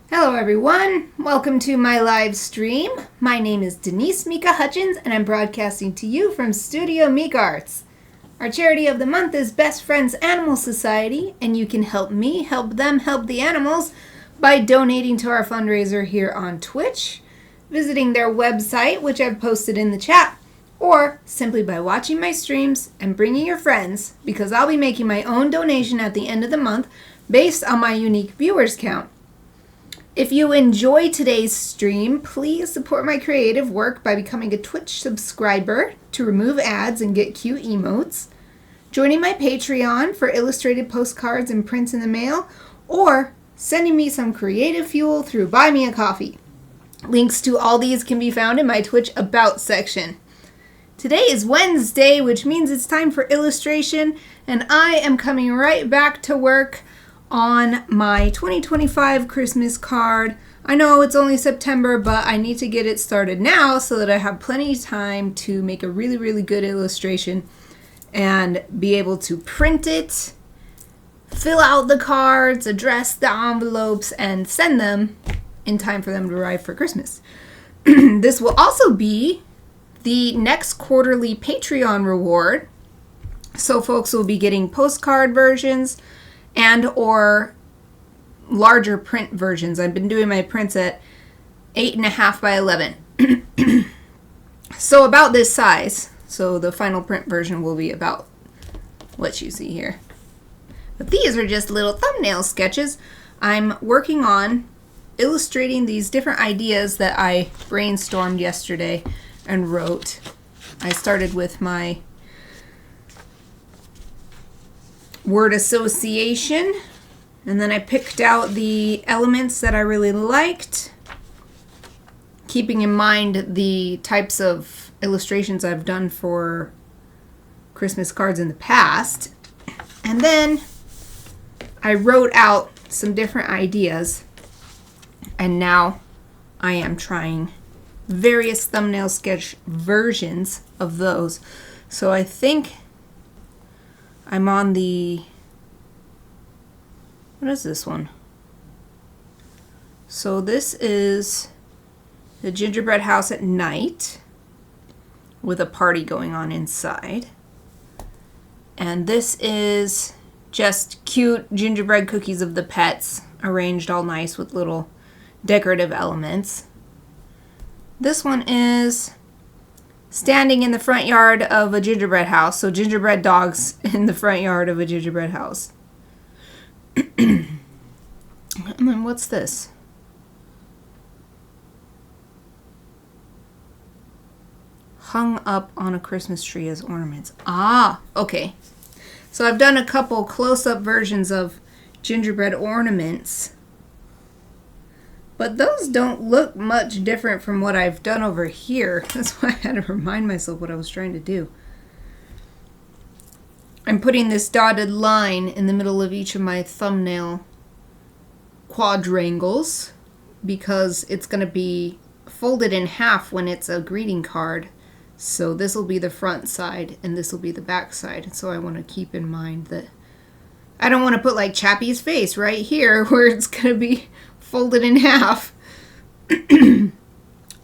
Hello everyone, welcome to my live stream. My name is Denise Hutchins and I'm broadcasting to you from Studio Mikarts. Our charity of the month is Best Friends Animal Society, and you can help me help them help the animals by donating to our fundraiser here on Twitch, visiting their website, which I've posted in the chat, or simply by watching my streams and bringing your friends, because I'll be making my own donation at the end of the month based on my unique viewers count. If you enjoy today's stream, please support my creative work by becoming a Twitch subscriber to remove ads and get cute emotes, joining my Patreon for illustrated postcards and prints in the mail, or sending me some creative fuel through Buy Me a Coffee. Links to all these can be found in my Twitch About section. Today is Wednesday, which means it's time for illustration, and I am coming right back to work on my 2025 Christmas card. I know it's only September, but I need to get it started now so that I have plenty of time to make a really good illustration and be able to print it, fill out the cards, address the envelopes, and send them in time for them to arrive for Christmas. This will also be the next quarterly Patreon reward, so folks will be getting postcard versions and or larger print versions. I've been doing my prints at 8.5 by 11. So about this size. So the final print version will be about what you see here. But these are just little thumbnail sketches. I'm working on illustrating these different ideas that I brainstormed yesterday and wrote. I started with my word association, and then I picked out the elements that I really liked, keeping in mind the types of illustrations I've done for Christmas cards in the past. And then I wrote out some different ideas, and now I am trying various thumbnail sketch versions of those. So I think I'm on the, what is this one? So this is the gingerbread house at night with a party going on inside. And this is just cute gingerbread cookies of the pets arranged all nice with little decorative elements. This one is standing in the front yard of a gingerbread house. So gingerbread dogs in the front yard of a gingerbread house. And then what's this? Hung up on a Christmas tree as ornaments. Ah, okay. So I've done a couple close-up versions of gingerbread ornaments, but those don't look much different from what I've done over here. That's why I had to remind myself what I was trying to do. I'm putting this dotted line in the middle of each of my thumbnail quadrangles because it's going to be folded in half when it's a greeting card. So this will be the front side and this will be the back side. So I want to keep in mind that I don't want to put like Chappie's face right here where it's going to be folded in half.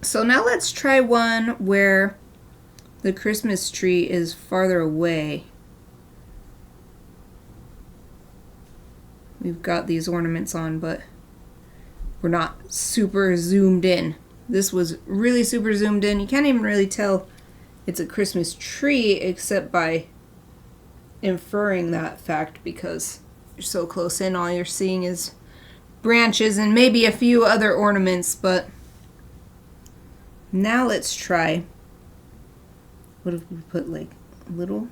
So now let's try one where the Christmas tree is farther away. We've got these ornaments on, but we're not super zoomed in. This was really super zoomed in. You can't even really tell it's a Christmas tree except by inferring that fact because you're so close in. All you're seeing is branches and maybe a few other ornaments, but now let's try. What if we put like little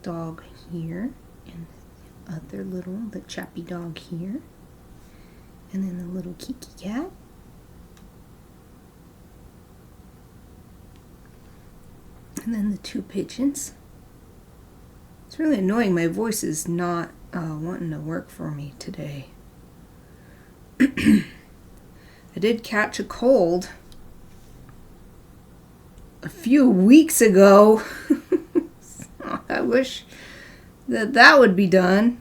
dog here and the other little, the Chappie dog here, and then the little Kiki cat. And then the two pigeons. It's really annoying. My voice is not wanting to work for me today. I did catch a cold a few weeks ago. I wish that would be done.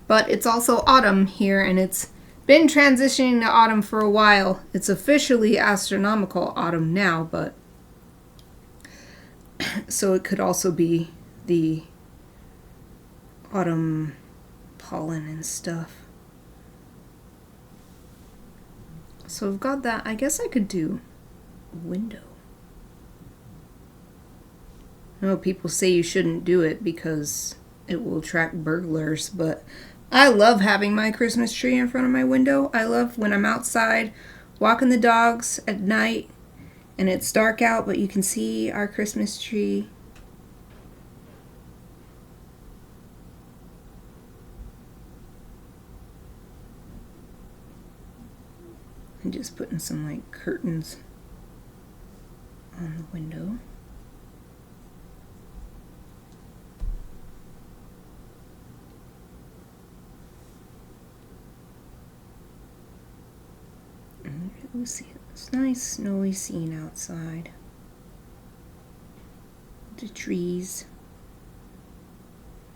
But it's also autumn here, and it's been transitioning to autumn for a while. It's officially astronomical autumn now, but so it could also be the autumn pollen and stuff. So I've got that. I guess I could do a window. I know people say you shouldn't do it because it will attract burglars, but I love having my Christmas tree in front of my window. I love when I'm outside walking the dogs at night and it's dark out, but you can see our Christmas tree. I'm just putting some like curtains on the window. It's nice snowy scene outside. The trees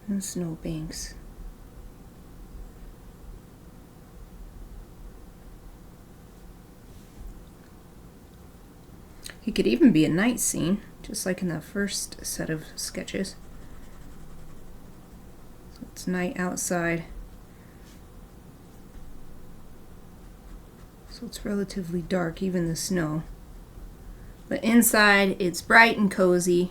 and snowbanks. It could even be a night scene, just like in the first set of sketches. So it's night outside. So it's relatively dark, even the snow. But inside, it's bright and cozy.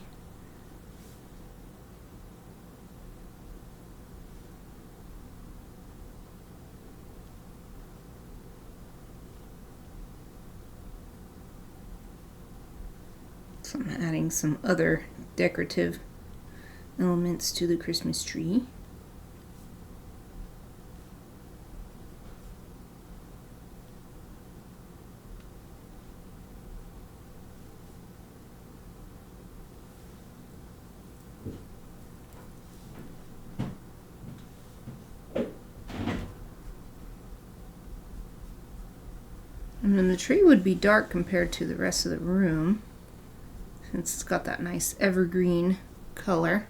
So I'm adding some other decorative elements to the Christmas tree. And then the tree would be dark compared to the rest of the room, since it's got that nice evergreen color.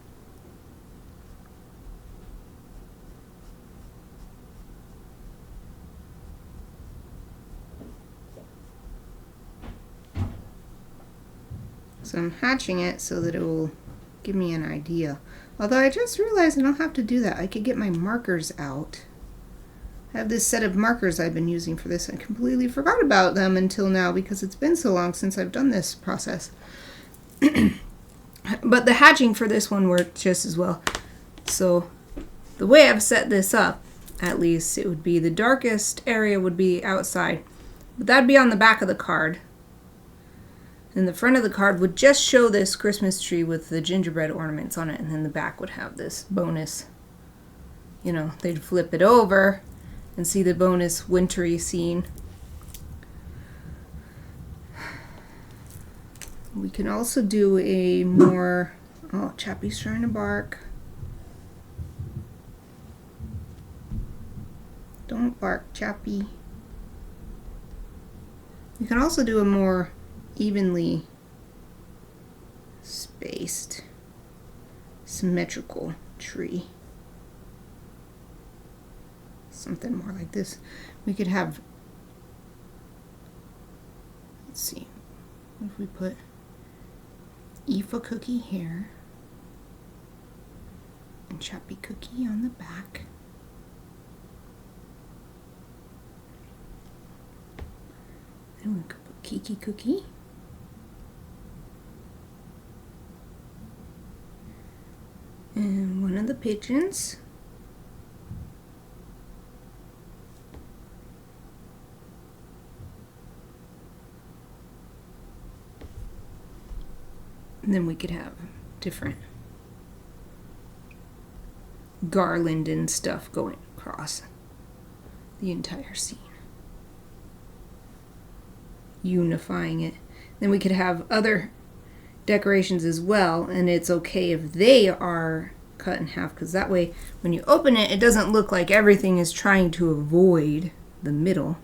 So I'm hatching it so that it will give me an idea. Although I just realized I don't have to do that. I could get my markers out. I have this set of markers I've been using for this. I completely forgot about them until now because it's been so long since I've done this process. But the hatching for this one worked just as well. So the way I've set this up, at least, it would be the darkest area would be outside. But that'd be on the back of the card. And the front of the card would just show this Christmas tree with the gingerbread ornaments on it. And then the back would have this bonus. You know, they'd flip it over and see the bonus wintry scene. We can also do a more... Oh, Chappie's trying to bark. Don't bark, Chappie. You can also do a more evenly spaced, symmetrical tree. Something more like this. We could have, let's see, if we put Aoife cookie here and Chappie cookie on the back. And we could put Kiki cookie. And one of the pigeons. And then we could have different garland and stuff going across the entire scene, unifying it. Then we could have other decorations as well, and it's okay if they are cut in half, because that way when you open it, it doesn't look like everything is trying to avoid the middle.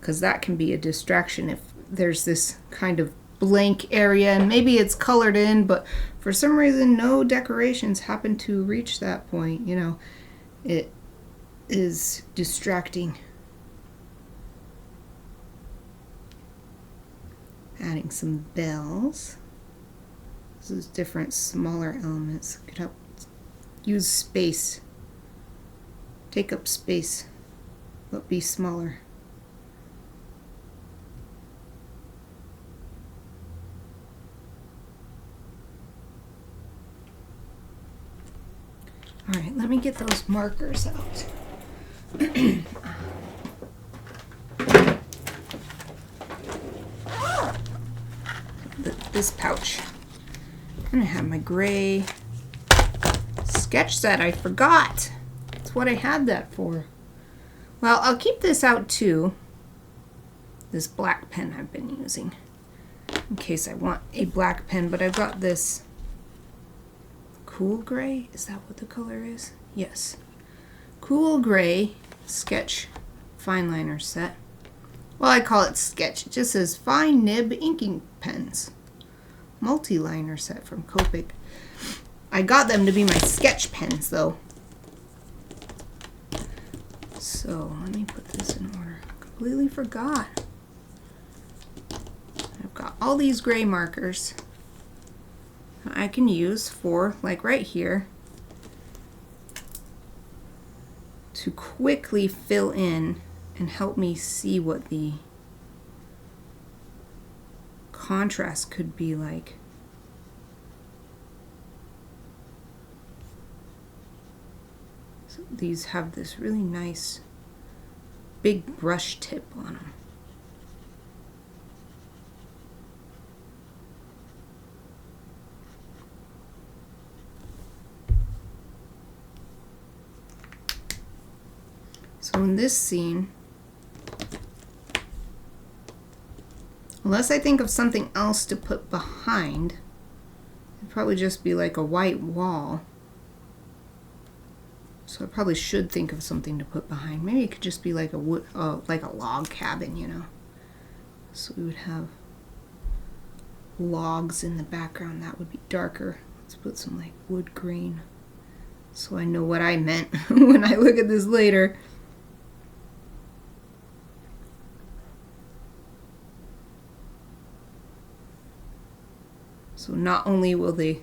Because that can be a distraction if there's this kind of blank area, and maybe it's colored in, but for some reason no decorations happen to reach that point. You know, it is distracting. Adding some bells. This is different smaller elements. Could help use space. Take up space, but be smaller. All right, let me get those markers out. This pouch. I'm gonna have my gray sketch set. I forgot. That's what I had that for. Well, I'll keep this out too. This black pen I've been using in case I want a black pen, but I've got this cool gray. Is that what the color is? Yes. Cool gray sketch fine liner set. Well, I call it sketch. It just says fine nib inking pens. Multi-liner set from Copic. I got them to be my sketch pens though. So let me put this in order. Completely forgot. I've got all these gray markers I can use for, like right here, to quickly fill in and help me see what the contrast could be like. So these have this really nice big brush tip on them. So in this scene, unless I think of something else to put behind, it'd probably just be like a white wall. So I probably should think of something to put behind. Maybe it could just be like a wood, like a log cabin, you know. So we would have logs in the background. That would be darker. Let's put some like wood grain, so I know what I meant when I look at this later. So not only will the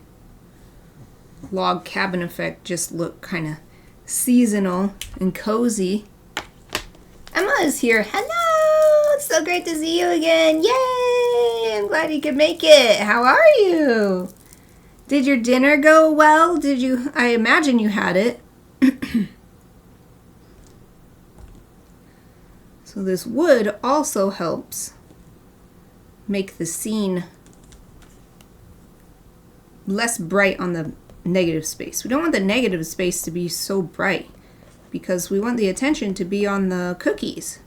log cabin effect just look kind of seasonal and cozy. Emma is here. Hello! It's so great to see you again. Yay! I'm glad you could make it. How are you? Did your dinner go well? Did you? I imagine you had it. So this wood also helps make the scene less bright on the negative space. We don't want the negative space to be so bright because we want the attention to be on the cookies.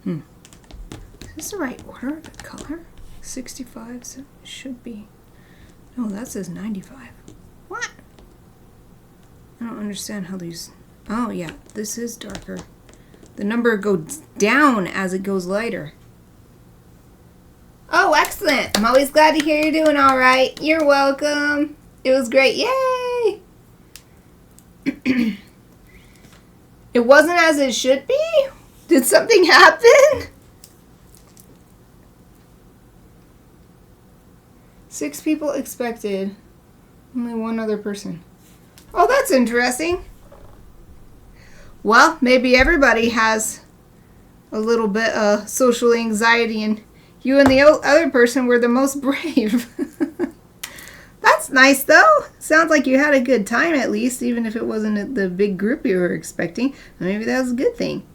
Is this the right order? The color? 65, so it should be. No, that says 95. What? I don't understand how these... Oh, yeah, this is darker. The number goes down as it goes lighter. Oh, excellent. I'm always glad to hear you're doing all right. You're welcome. It was great. Yay! It wasn't as it should be? Did something happen? 6 people expected. Only 1 other person. Oh, that's interesting. Well, maybe everybody has a little bit of social anxiety, and you and the other person were the most brave. That's nice, though. Sounds like you had a good time, at least, even if it wasn't the big group you were expecting. Maybe that was a good thing.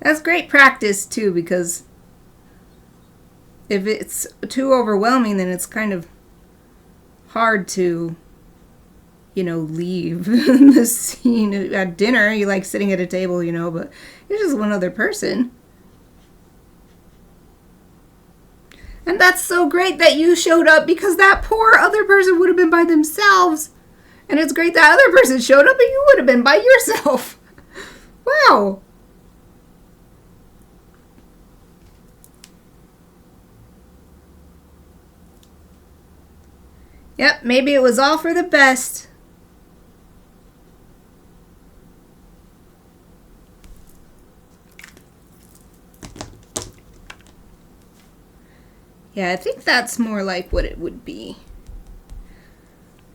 That's great practice, too, because if it's too overwhelming, then it's kind of hard to leave the scene at dinner. You like sitting at a table, but you're just one other person. And that's so great that you showed up, because that poor other person would have been by themselves. And it's great that other person showed up and you would have been by yourself. Wow. Yep, maybe it was all for the best. Yeah, I think that's more like what it would be.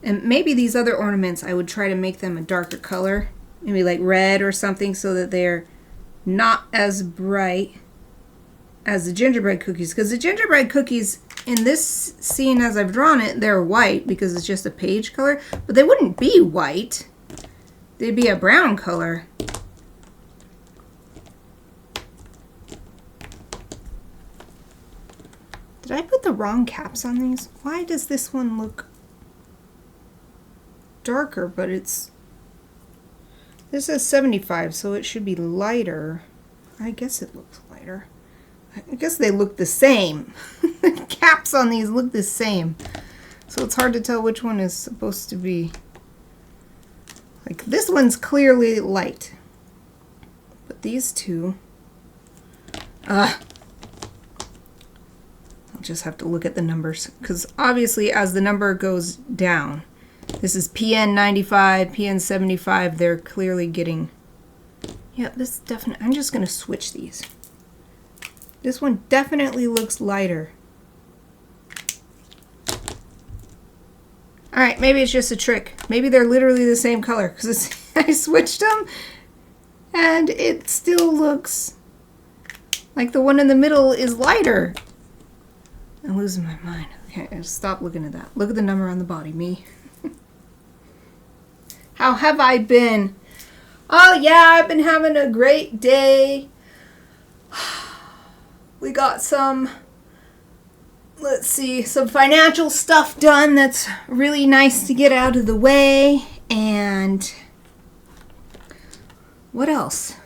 And maybe these other ornaments, I would try to make them a darker color. Maybe like red or something, so that they're not as bright as the gingerbread cookies. Because the gingerbread cookies in this scene, as I've drawn it, they're white because it's just a page color. But they wouldn't be white. They'd be a brown color. Did I put the wrong caps on these? Why does this one look darker, but this says 75, so it should be lighter. I guess it looks lighter. I guess they look the same. The caps on these look the same. So it's hard to tell which one is supposed to be. Like, this one's clearly light. But these two... I'll just have to look at the numbers. Because obviously, as the number goes down... This is PN 95, PN 75. They're clearly getting... Yeah, this definitely... I'm just going to switch these. This one definitely looks lighter. Alright, maybe it's just a trick. Maybe they're literally the same color. Because I switched them. And it still looks like the one in the middle is lighter. I'm losing my mind. Okay, stop looking at that. Look at the number on the body, me. How have I been? Oh yeah, I've been having a great day. We got some, let's see, some financial stuff done that's really nice to get out of the way. And what else?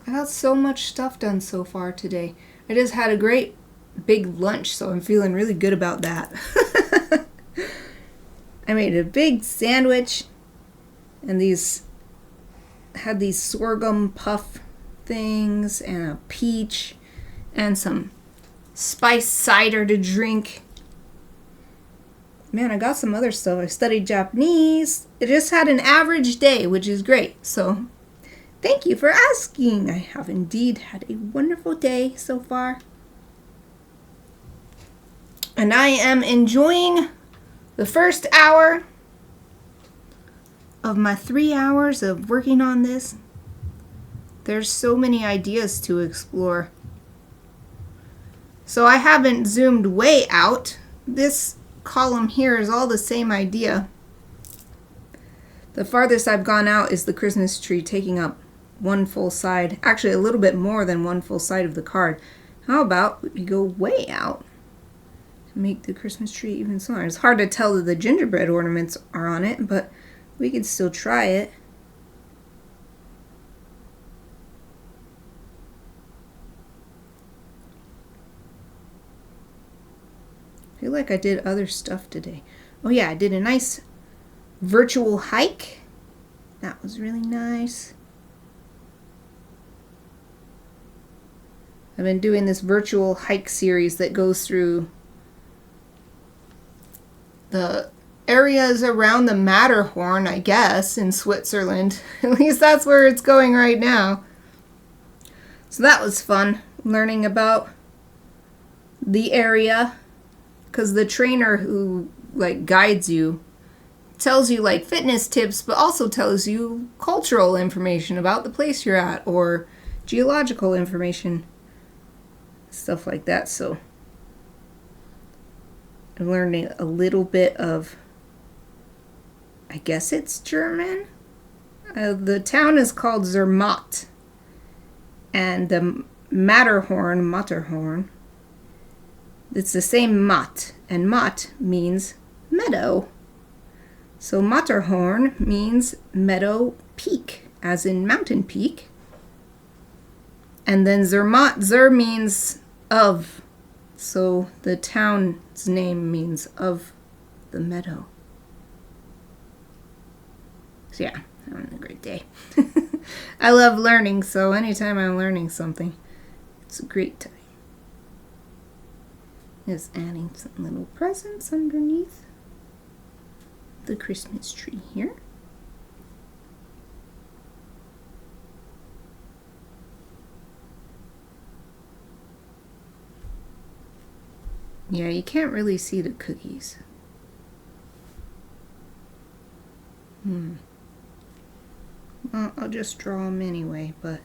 I got so much stuff done so far today. I just had a great big lunch, so I'm feeling really good about that. I made a big sandwich. And had these sorghum puff things and a peach and some spiced cider to drink. Man, I got some other stuff. I studied Japanese. I just had an average day, which is great. So, thank you for asking. I have indeed had a wonderful day so far. And I am enjoying the first hour of my 3 hours of working on this. There's so many ideas to explore. So I haven't zoomed way out. This column here is all the same idea. The farthest I've gone out is the Christmas tree, taking up one full side. Actually, a little bit more than one full side of the card. How about we go way out to make the Christmas tree even smaller? It's hard to tell that the gingerbread ornaments are on it, but we could still try it. I feel like I did other stuff today. Oh yeah, I did a nice virtual hike. That was really nice. I've been doing this virtual hike series that goes through the areas around the Matterhorn, I guess, in Switzerland. At least that's where it's going right now. So that was fun, learning about the area, because the trainer who guides you tells you fitness tips, but also tells you cultural information about the place you're at, or geological information, stuff like that. So I'm learning a little bit of, I guess it's German. The town is called Zermatt. And the Matterhorn, it's the same Matt. And Matt means meadow. So Matterhorn means meadow peak, as in mountain peak. And then Zermatt, Zer means of. So the town's name means of the meadow. So yeah, having a great day. I love learning, so anytime I'm learning something, it's a great time. Just adding some little presents underneath the Christmas tree here. Yeah, you can't really see the cookies. Well, I'll just draw them anyway, but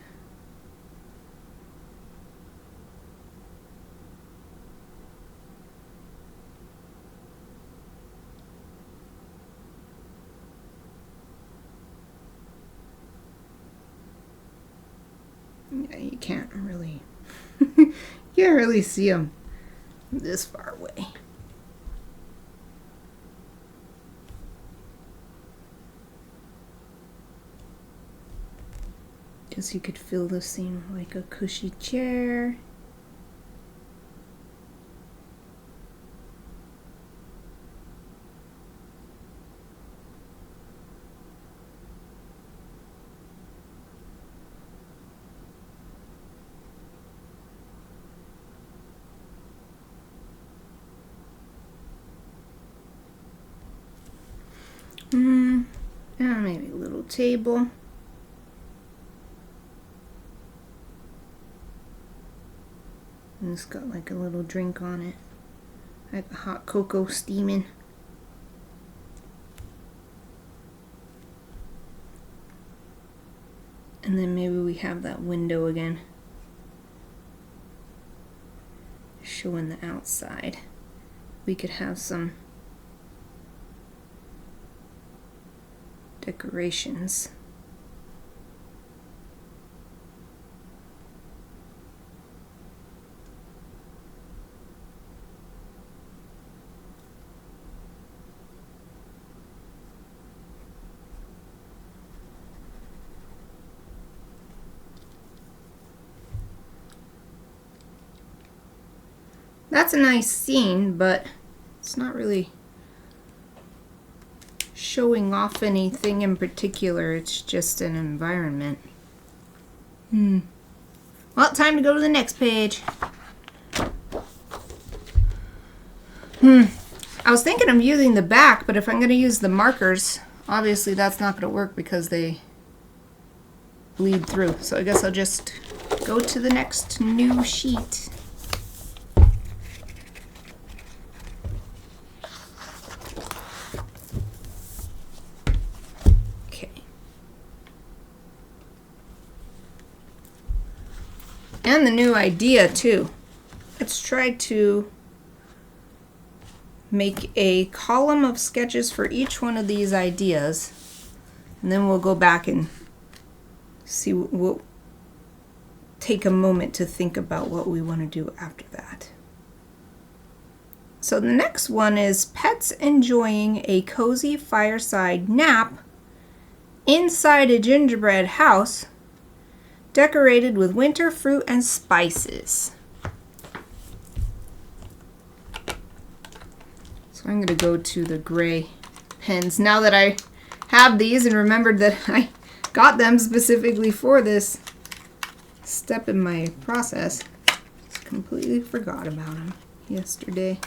yeah, you can't really see them this far away. Guess you could fill the scene with like a cushy chair. Maybe a little table. And it's got like a little drink on it. Like a hot cocoa steaming. And then maybe we have that window again, showing the outside. We could have some decorations. That's a nice scene, but it's not really showing off anything in particular. It's just an environment. Well, time to go to the next page. I was thinking of using the back, but if I'm going to use the markers, obviously that's not going to work because they bleed through. So I guess I'll just go to the next new sheet. And the new idea too. Let's try to make a column of sketches for each one of these ideas, and then we'll go back and see. We'll take a moment to think about what we want to do after that. So the next one is pets enjoying a cozy fireside nap inside a gingerbread house decorated with winter fruit and spices. So I'm going to go to the gray pens. Now that I have these and remembered that I got them specifically for this step in my process, just completely forgot about them yesterday.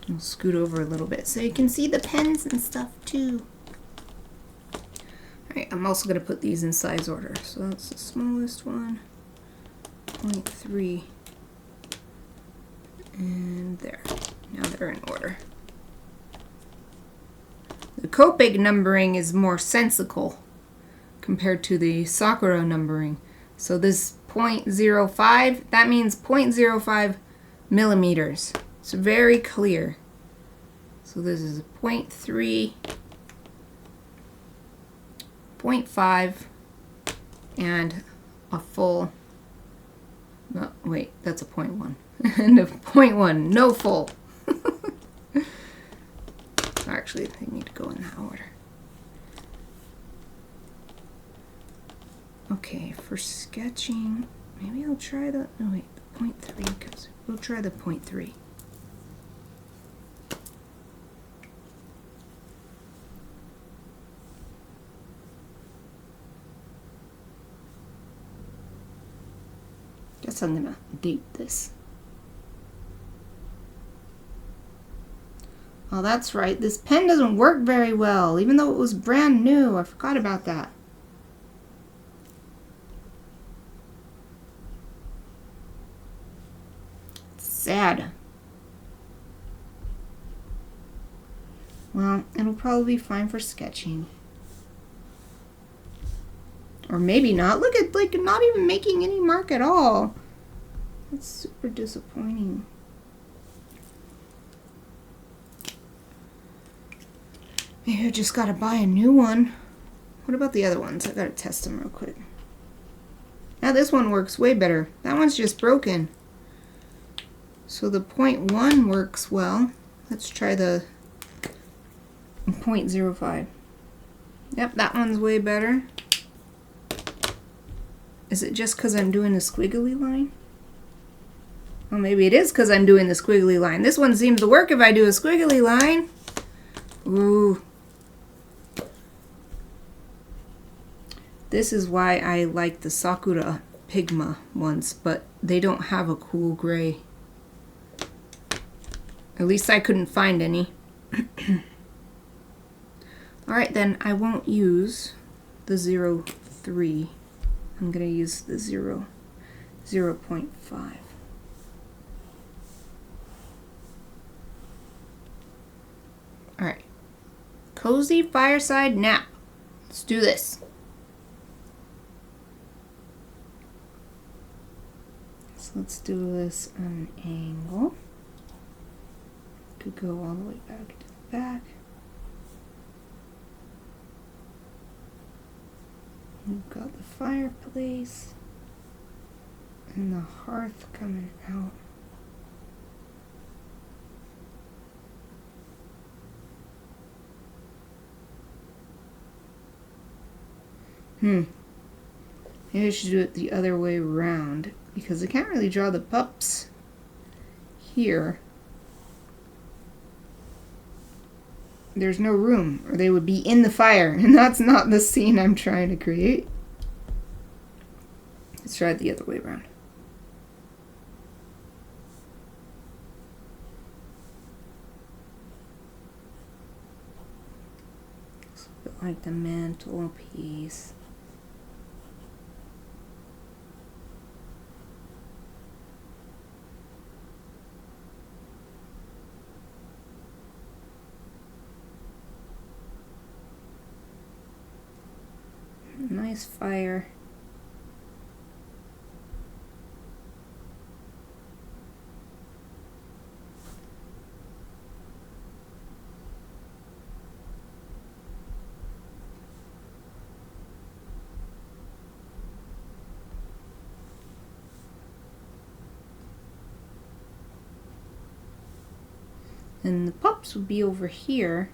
I'll scoot over a little bit so you can see the pens and stuff too. Alright, I'm also going to put these in size order. So that's the smallest one, 0.3, and there. Now they're in order. The Copic numbering is more sensical compared to the Sakura numbering. So this 0.05, that means 0.05 millimeters. It's very clear. So this is 0.3, 0.5, and a full Wait, that's a 0.1. No, 0.1, no full. Actually, they need to go in that order. Okay, for sketching, maybe I'll try the, no wait, the 0.3, because we'll try the 0.3. Guess I'm gonna date this. Oh, that's right. This pen doesn't work very well, even though it was brand new. I forgot about that. Sad. Well, it'll probably be fine for sketching. Or maybe not. Look at, like, not even making any mark at all. That's super disappointing. Maybe I just gotta buy a new one. What about the other ones? I gotta test them real quick. Now this one works way better. That one's just broken. So the 0.1 works well. Let's try the 0.05. Yep, that one's way better. Is it just because I'm doing a squiggly line? Well, maybe it is because I'm doing the squiggly line. This one seems to work if I do a squiggly line. Ooh. This is why I like the Sakura Pigma ones, but they don't have a cool gray. At least I couldn't find any. Alright, then I won't use the 0.3. I'm going to use the 0.5. Alright. Cozy fireside nap. Let's do this. So let's do this on an angle. Could go all the way back to the back. We've got the fireplace and the hearth coming out. Maybe I should do it the other way around because I can't really draw the pups here. There's no room, or they would be in the fire, and that's not the scene I'm trying to create. Let's try it the other way around. It's a bit like the mantelpiece. Nice fire. And the pups would be over here.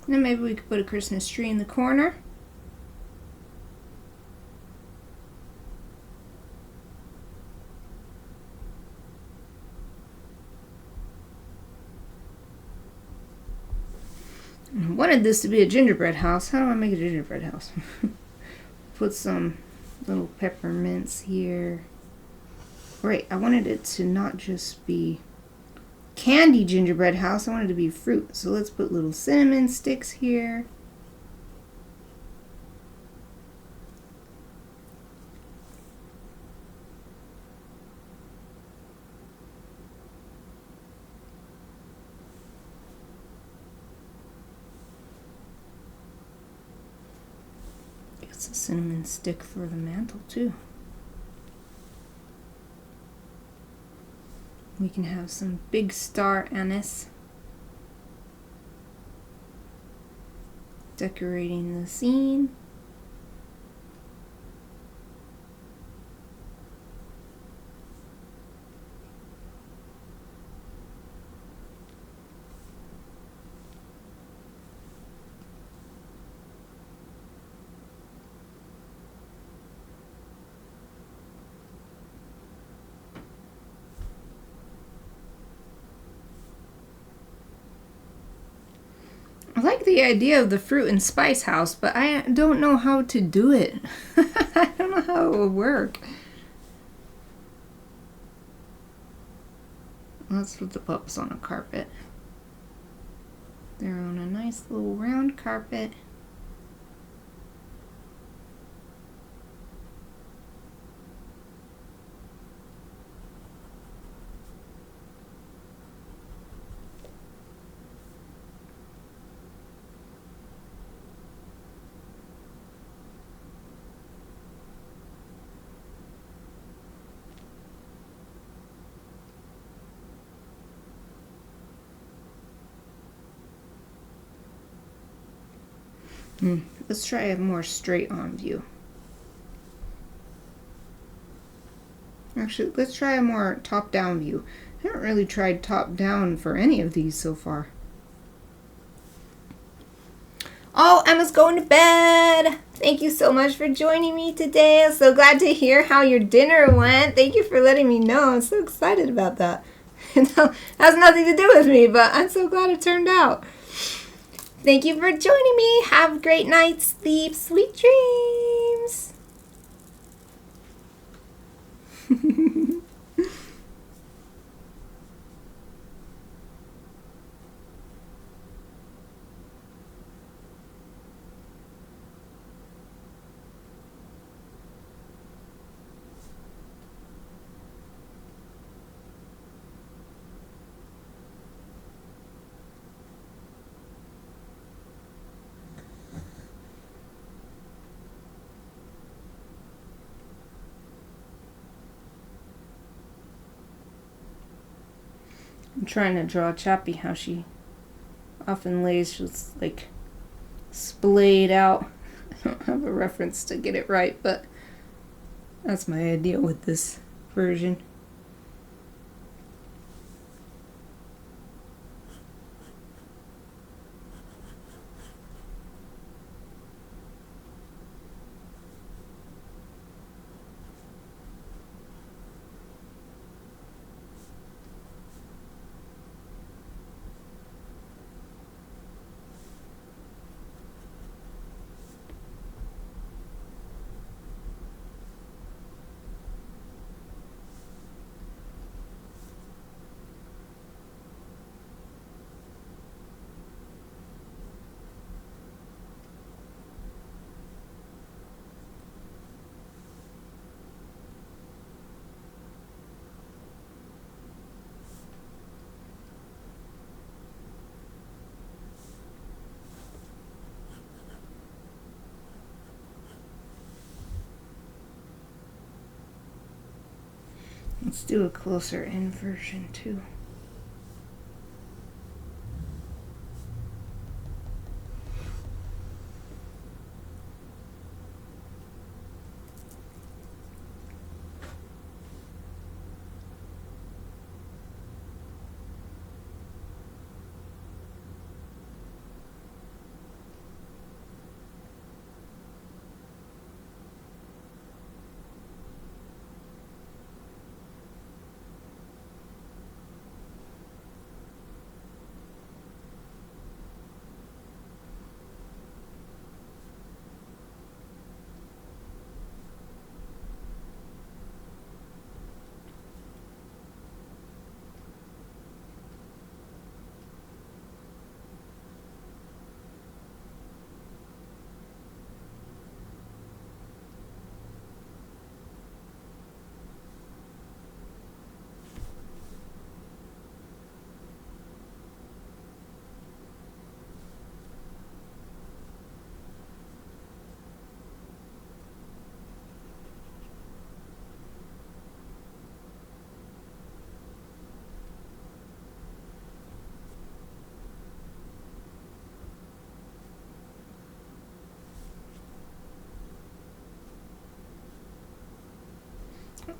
And then maybe we could put a Christmas tree in the corner. I wanted this to be a gingerbread house. How do I make a gingerbread house? Put some little peppermints here. Right, I wanted it to not just be candy gingerbread house. I wanted it to be fruit. So let's put little cinnamon sticks here. That's a cinnamon stick for the mantle too. We can have some big star anise decorating the scene. I like the idea of the fruit and spice house, but I don't know how to do it. I don't know how it will work. Let's put the pups on a carpet. They're on a nice little round carpet. Let's try a more straight on view. Actually, let's try a more top-down view. I haven't really tried top-down for any of these so far. Oh, Emma's going to bed. Thank you so much for joining me today. I'm so glad to hear how your dinner went. Thank you for letting me know. I'm so excited about that. It has nothing to do with me, but I'm so glad it turned out. Thank you for joining me. Have a great night's sleep. Sweet dreams. I'm trying to draw Chappie how she often lays just like splayed out. I don't have a reference to get it right, but that's my idea with this version. Let's do a closer in version too.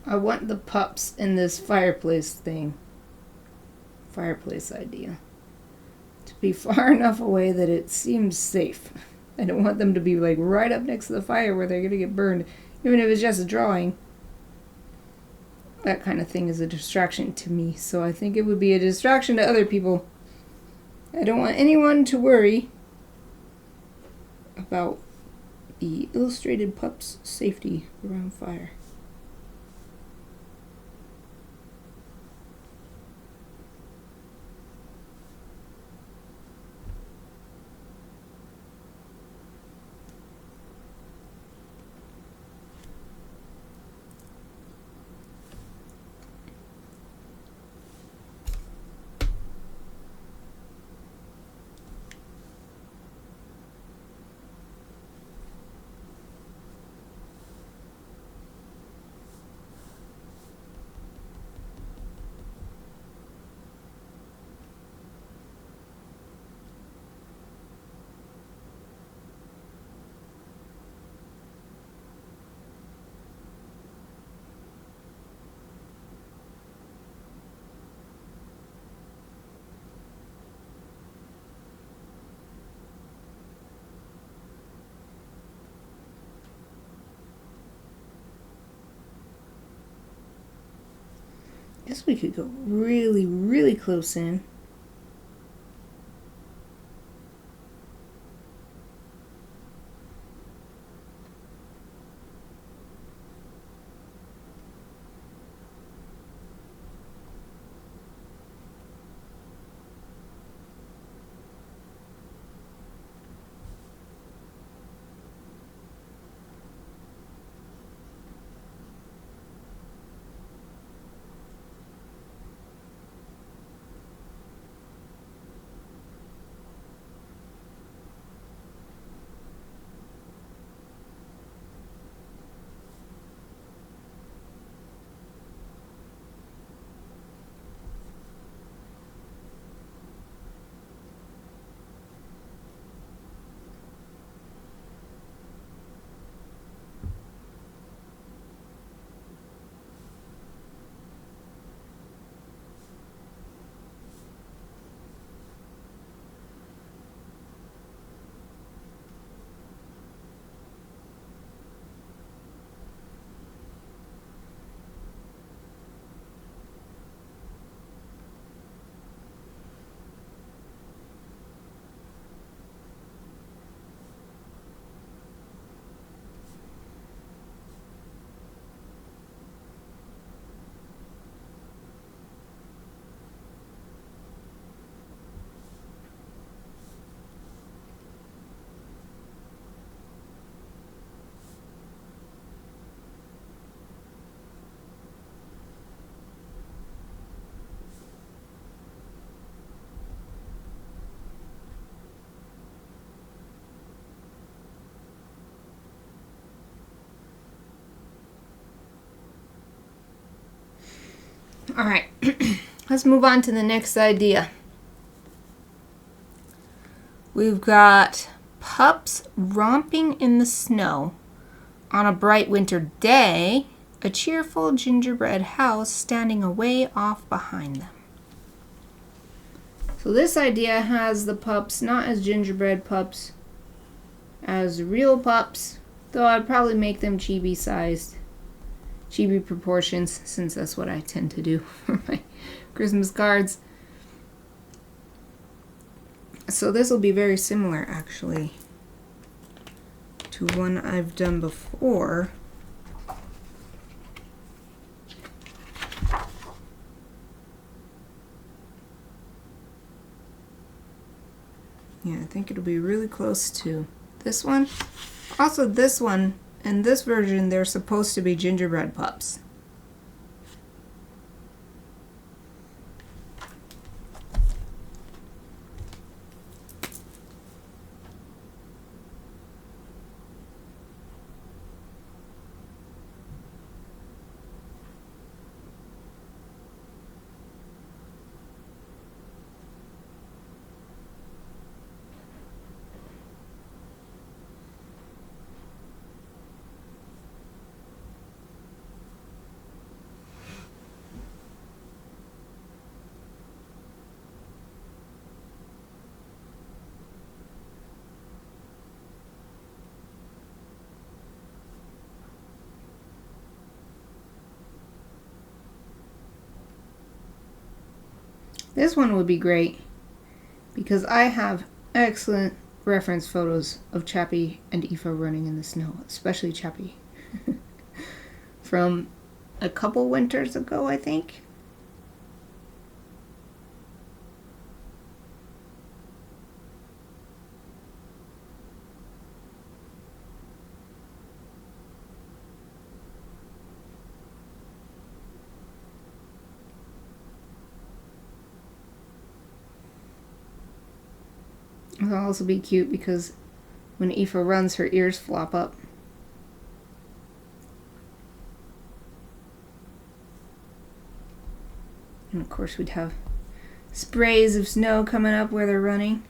I want the pups in this fireplace idea, to be far enough away that it seems safe. I don't want them to be like right up next to the fire where they're going to get burned, even if it's just a drawing. That kind of thing is a distraction to me, so I think it would be a distraction to other people. I don't want anyone to worry about the illustrated pup's safety around fire. Guess we could go really, really close in. All right, let's move on to the next idea. We've got pups romping in the snow. On a bright winter day, a cheerful gingerbread house standing away off behind them. So this idea has the pups not as gingerbread pups, as real pups, though I'd probably make them chibi-sized. Chibi proportions, since that's what I tend to do for my Christmas cards. So this will be very similar, actually, to one I've done before. Yeah, I think it'll be really close to this one. Also, this one, in this version, they're supposed to be gingerbread pups. This one would be great because I have excellent reference photos of Chappie and Aoife running in the snow, especially Chappie. From a couple winters ago, I think. It'll also be cute because when Aoife runs, her ears flop up. And of course we'd have sprays of snow coming up where they're running.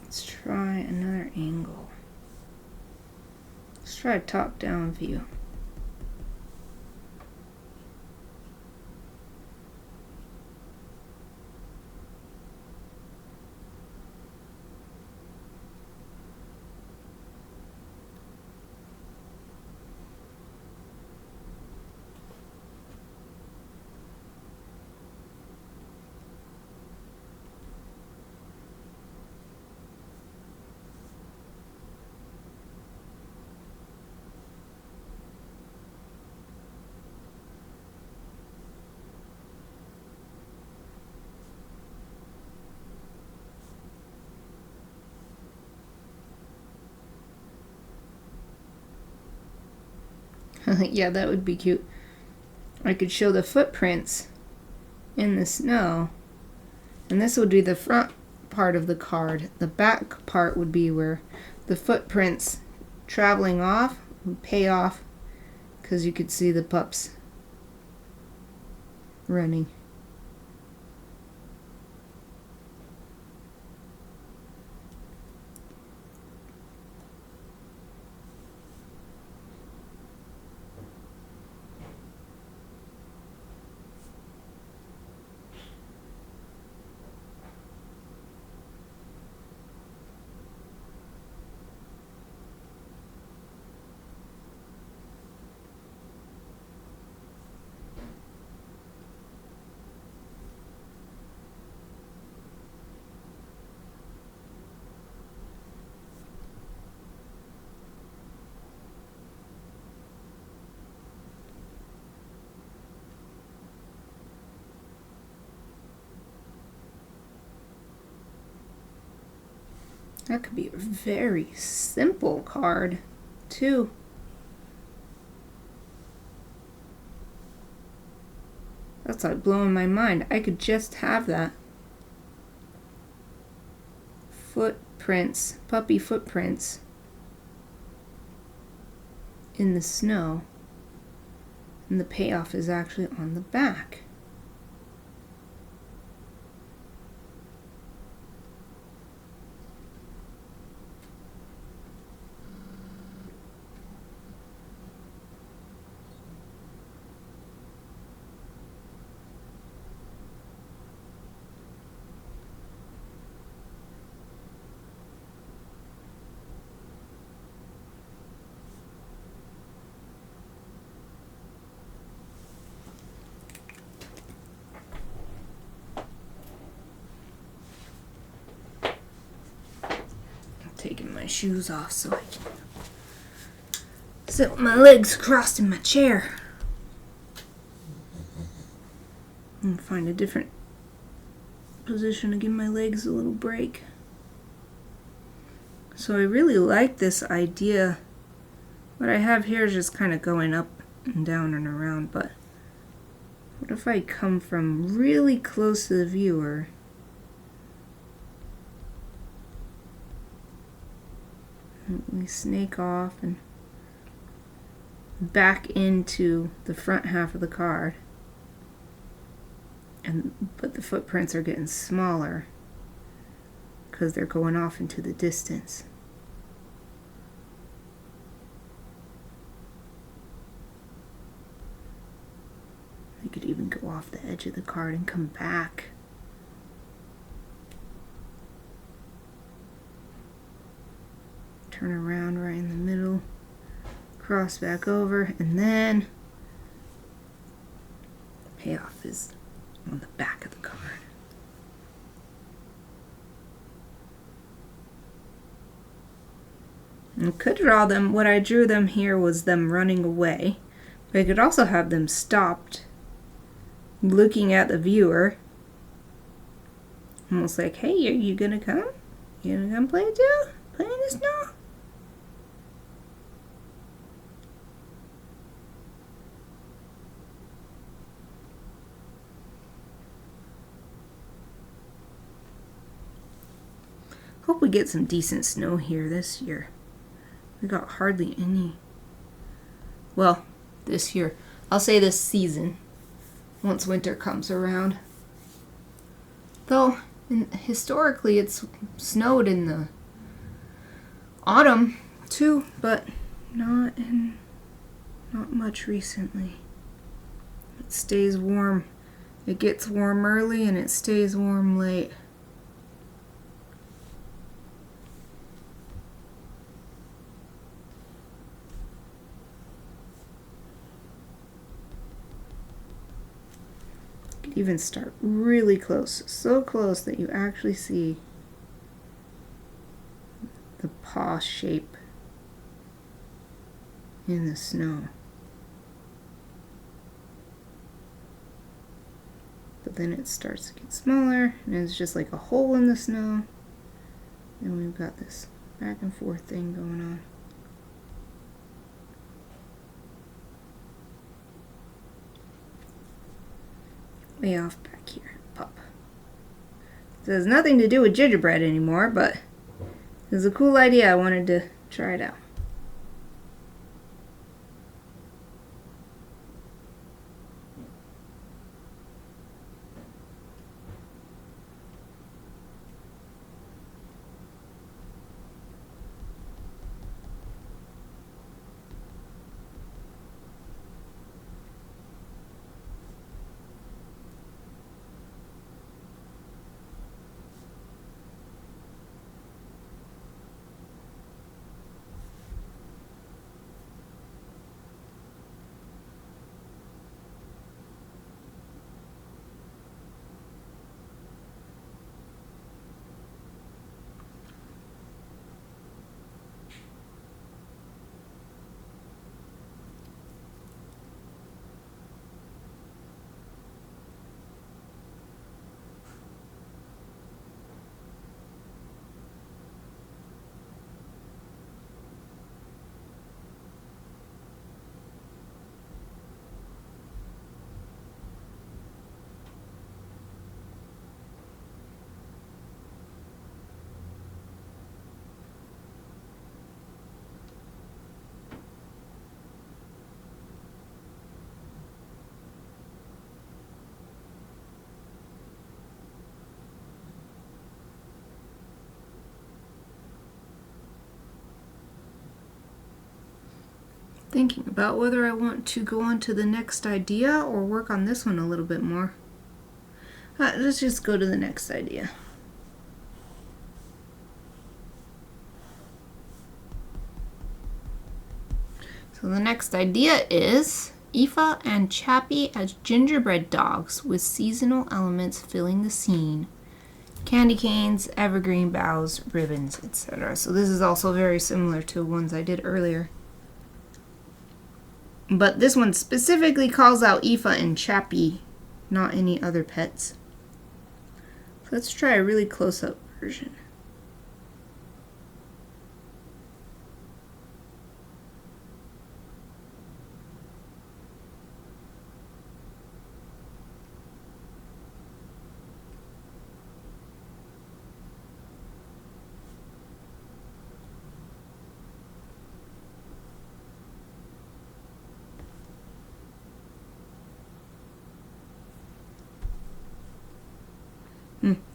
Let's try another angle. Let's try a top-down view. Yeah, that would be cute. I could show the footprints in the snow, and this would be the front part of the card. The back part would be where the footprints traveling off would pay off because you could see the pups running. That could be a very simple card, too. That's like blowing my mind. I could just have that. Footprints, puppy footprints in the snow. And the payoff is actually on the back. Taking my shoes off so I can sit with my legs crossed in my chair and find a different position to give my legs a little break. So I really like this idea. What I have here is just kind of going up and down and around, but what if I come from really close to the viewer? And we snake off and back into the front half of the card. But the footprints are getting smaller because they're going off into the distance. They could even go off the edge of the card and come back. Turn around right in the middle, cross back over, and then payoff is on the back of the card. I could draw them. What I drew them here was them running away. But I could also have them stopped, looking at the viewer. Almost like, hey, are you gonna come? You gonna come play too? Play in the snow? Hope we get some decent snow here this year. We got hardly any. Well, this year. I'll say this season, once winter comes around. Though, historically, it's snowed in the autumn, too, but not much recently. It stays warm. It gets warm early and it stays warm late. Even start really close, so close that you actually see the paw shape in the snow. But then it starts to get smaller and it's just like a hole in the snow, and we've got this back and forth thing going on. Way off back here, pup. This has nothing to do with gingerbread anymore, but it was a cool idea. I wanted to try it out. Thinking about whether I want to go on to the next idea or work on this one a little bit more. Let's just go to the next idea. So the next idea is Aoife and Chappie as gingerbread dogs with seasonal elements filling the scene. Candy canes, evergreen boughs, ribbons, etc. So this is also very similar to ones I did earlier. But this one specifically calls out Aoife and Chappie, not any other pets. So let's try a really close-up version.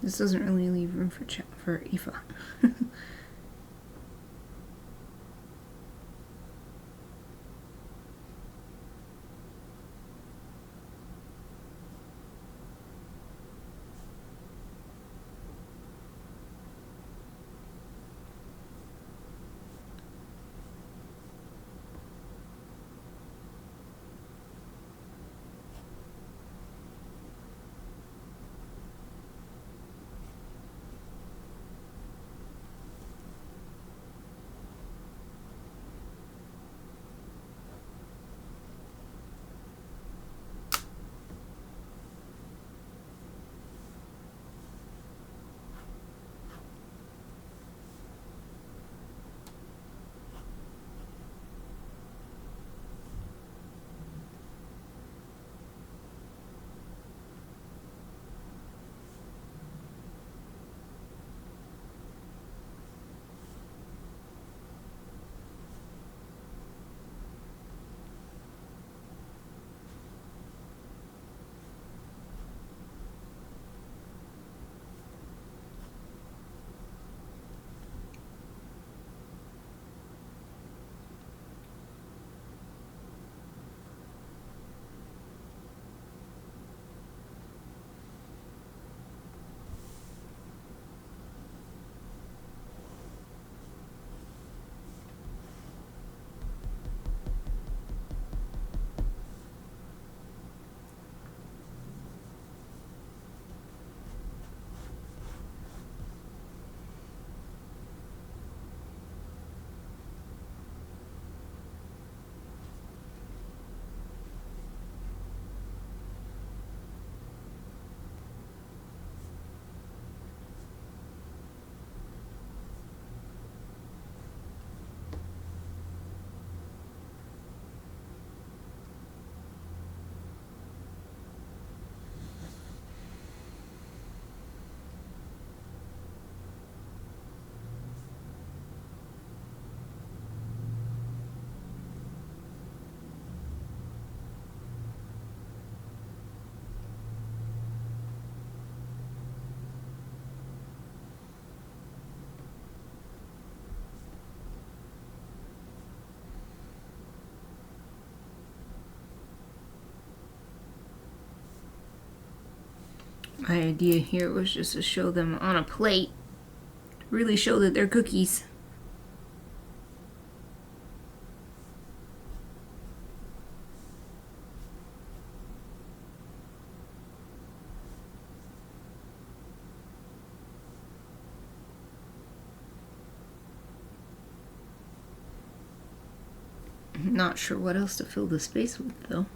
This doesn't really leave room for Aoife. My idea here was just to show them on a plate, really show that they're cookies. Not sure what else to fill the space with, though.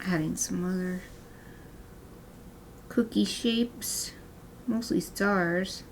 Adding some other cookie shapes, mostly stars.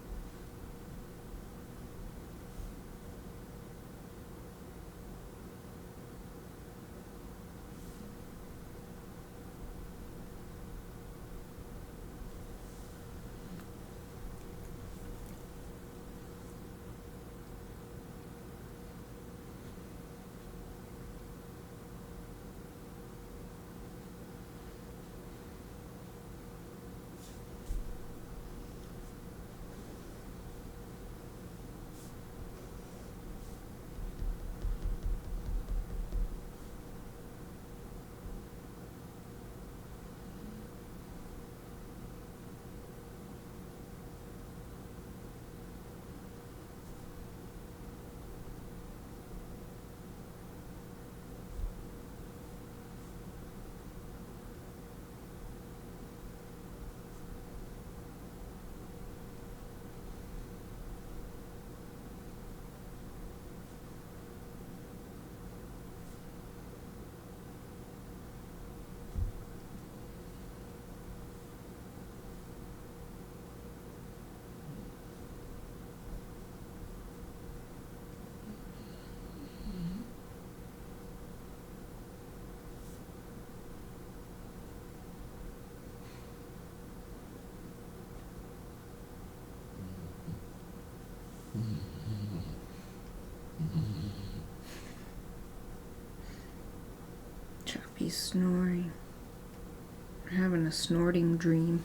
Choppy snoring. I'm having a snorting dream.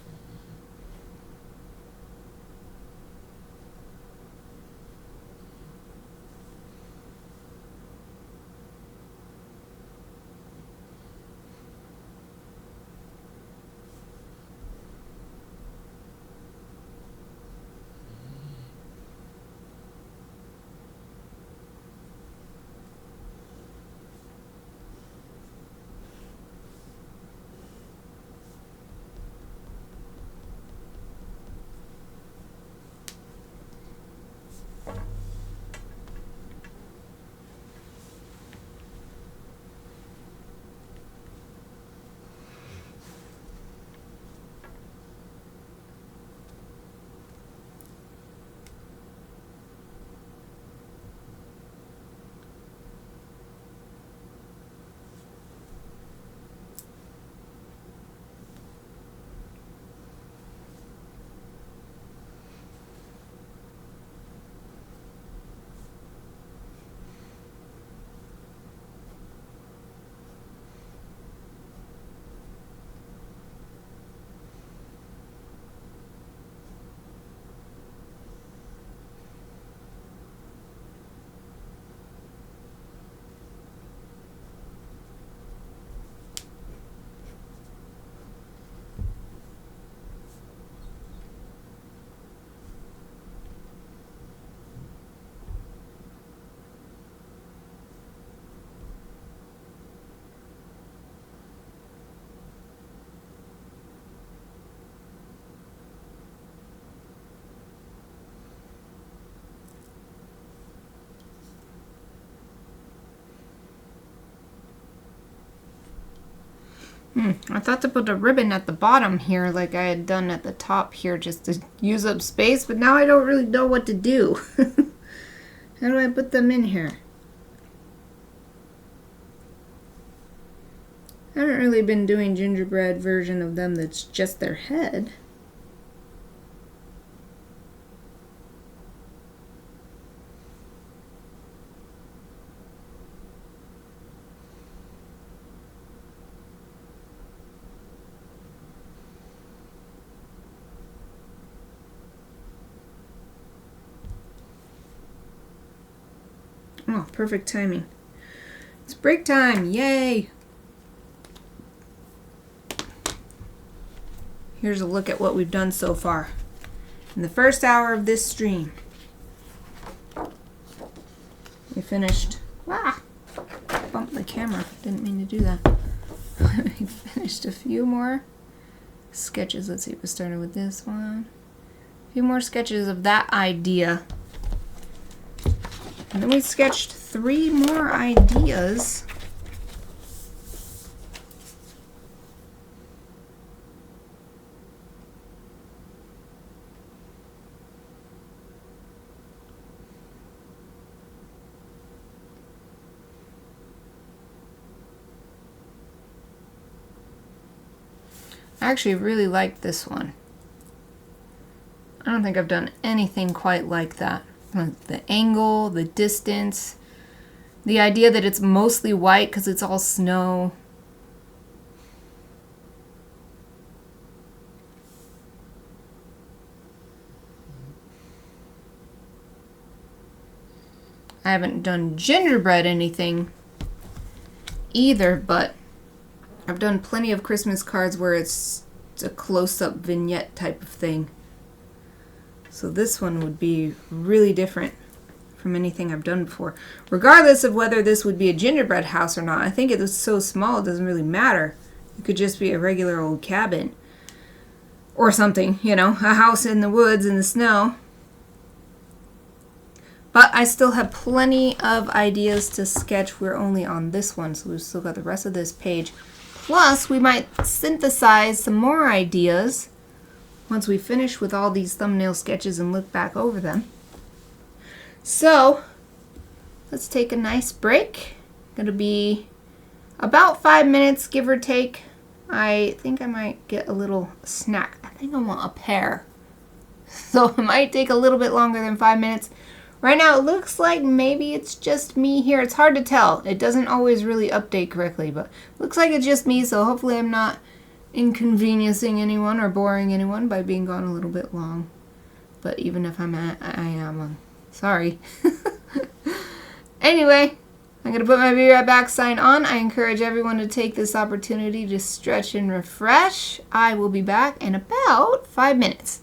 I thought to put a ribbon at the bottom here like I had done at the top here just to use up space, but now I don't really know what to do. How do I put them in here? I haven't really been doing gingerbread version of them that's just their head. Oh, perfect timing. It's break time, yay! Here's a look at what we've done so far in the first hour of this stream. We finished, bumped the camera, didn't mean to do that. We finished a few more sketches. Let's see, we started with this one. A few more sketches of that idea. And then we sketched 3 more ideas I actually really like this one. I don't think I've done anything quite like that. The angle, the distance, the idea that it's mostly white because it's all snow. I haven't done gingerbread anything either, but I've done plenty of Christmas cards where it's a close-up vignette type of thing. So this one would be really different from anything I've done before. Regardless of whether this would be a gingerbread house or not, I think it was so small it doesn't really matter. It could just be a regular old cabin. Or something, you know, a house in the woods in the snow. But I still have plenty of ideas to sketch. We're only on this one, so we've still got the rest of this page. Plus, we might synthesize some more ideas once we finish with all these thumbnail sketches and look back over them. So, let's take a nice break. Gonna be about 5 minutes, give or take. I think I might get a little snack. I think I want a pear. So it might take a little bit longer than 5 minutes. Right now it looks like maybe it's just me here. It's hard to tell. It doesn't always really update correctly, but looks like it's just me, so hopefully I'm not inconveniencing anyone or boring anyone by being gone a little bit long. But even if I am, sorry. Anyway, I'm going to put my Be Right Back sign on. I encourage everyone to take this opportunity to stretch and refresh. I will be back in about 5 minutes.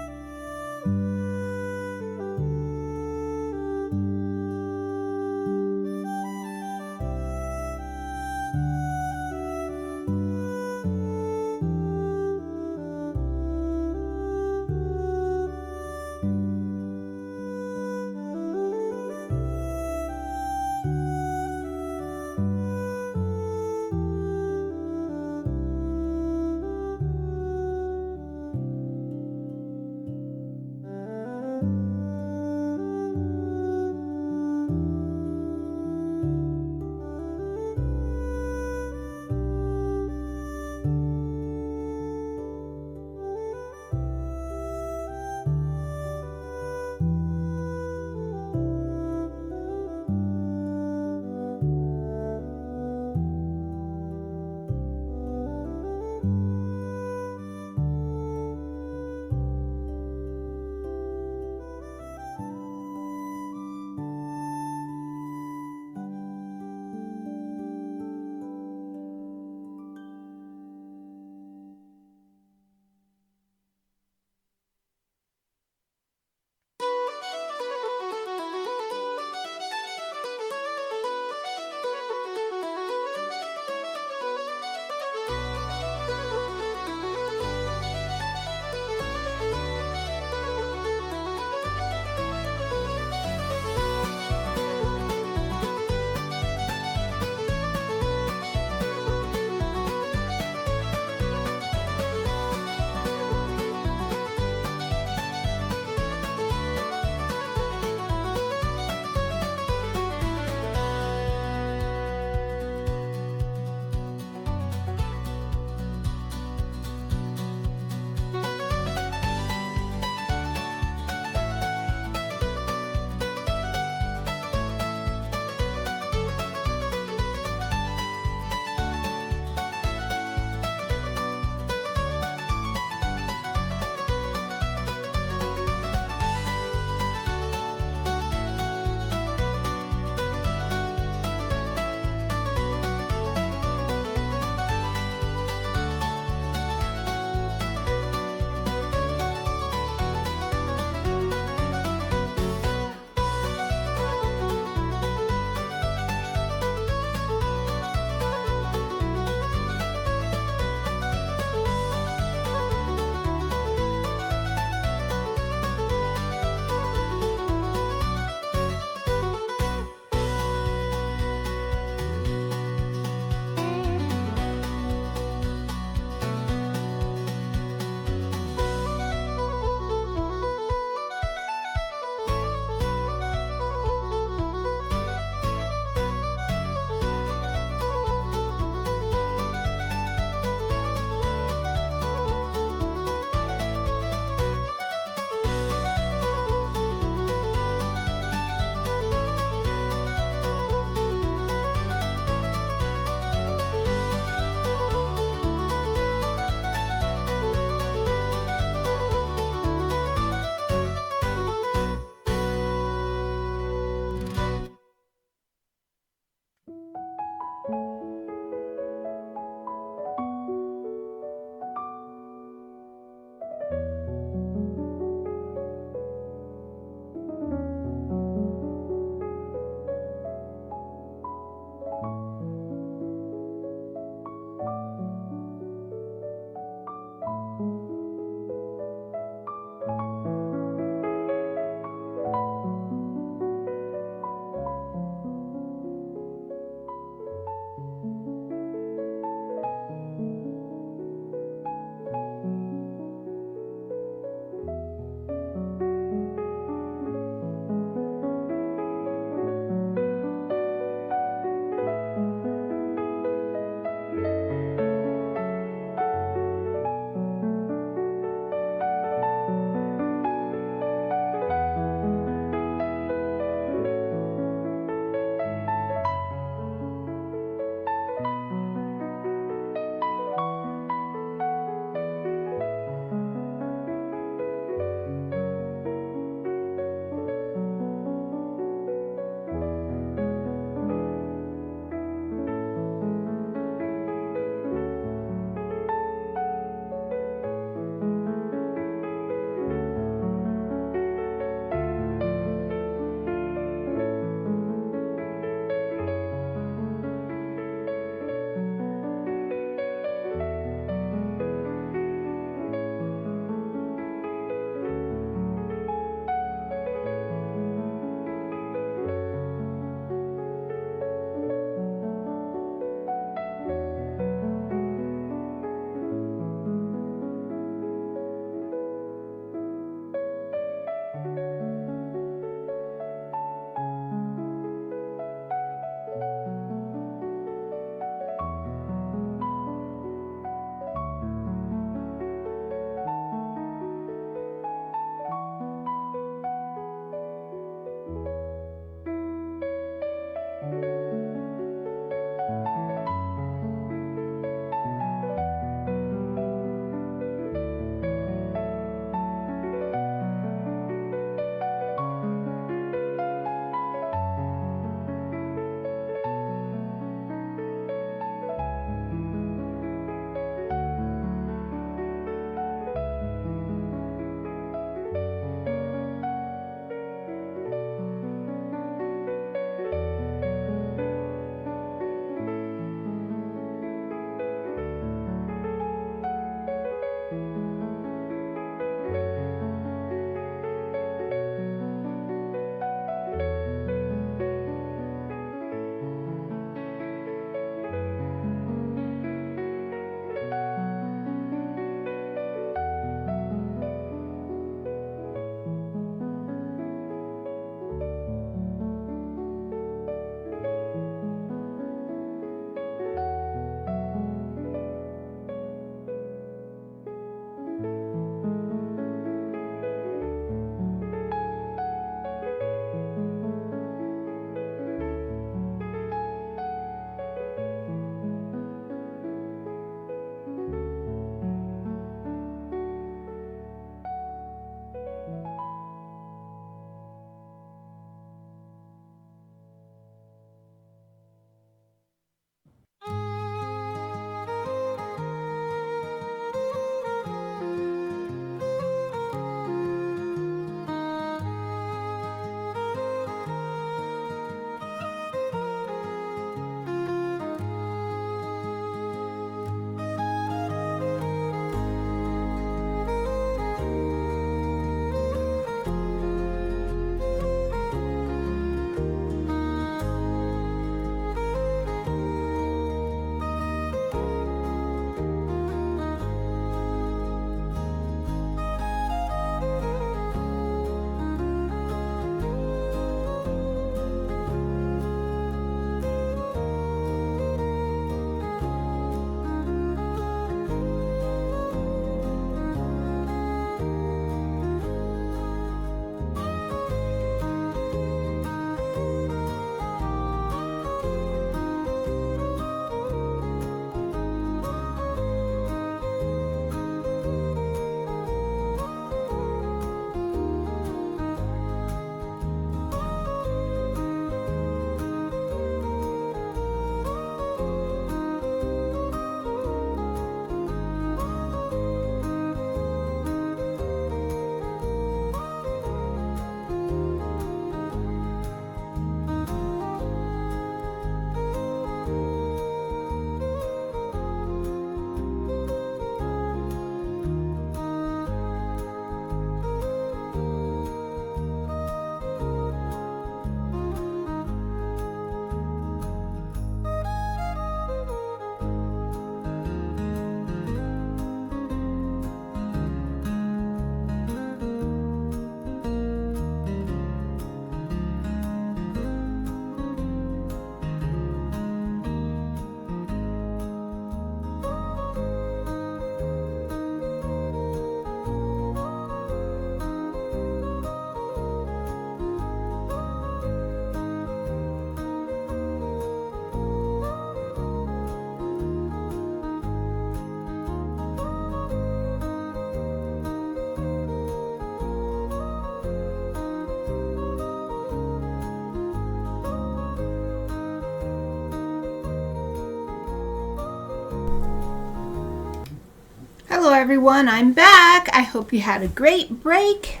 Hello everyone, I'm back. I hope you had a great break.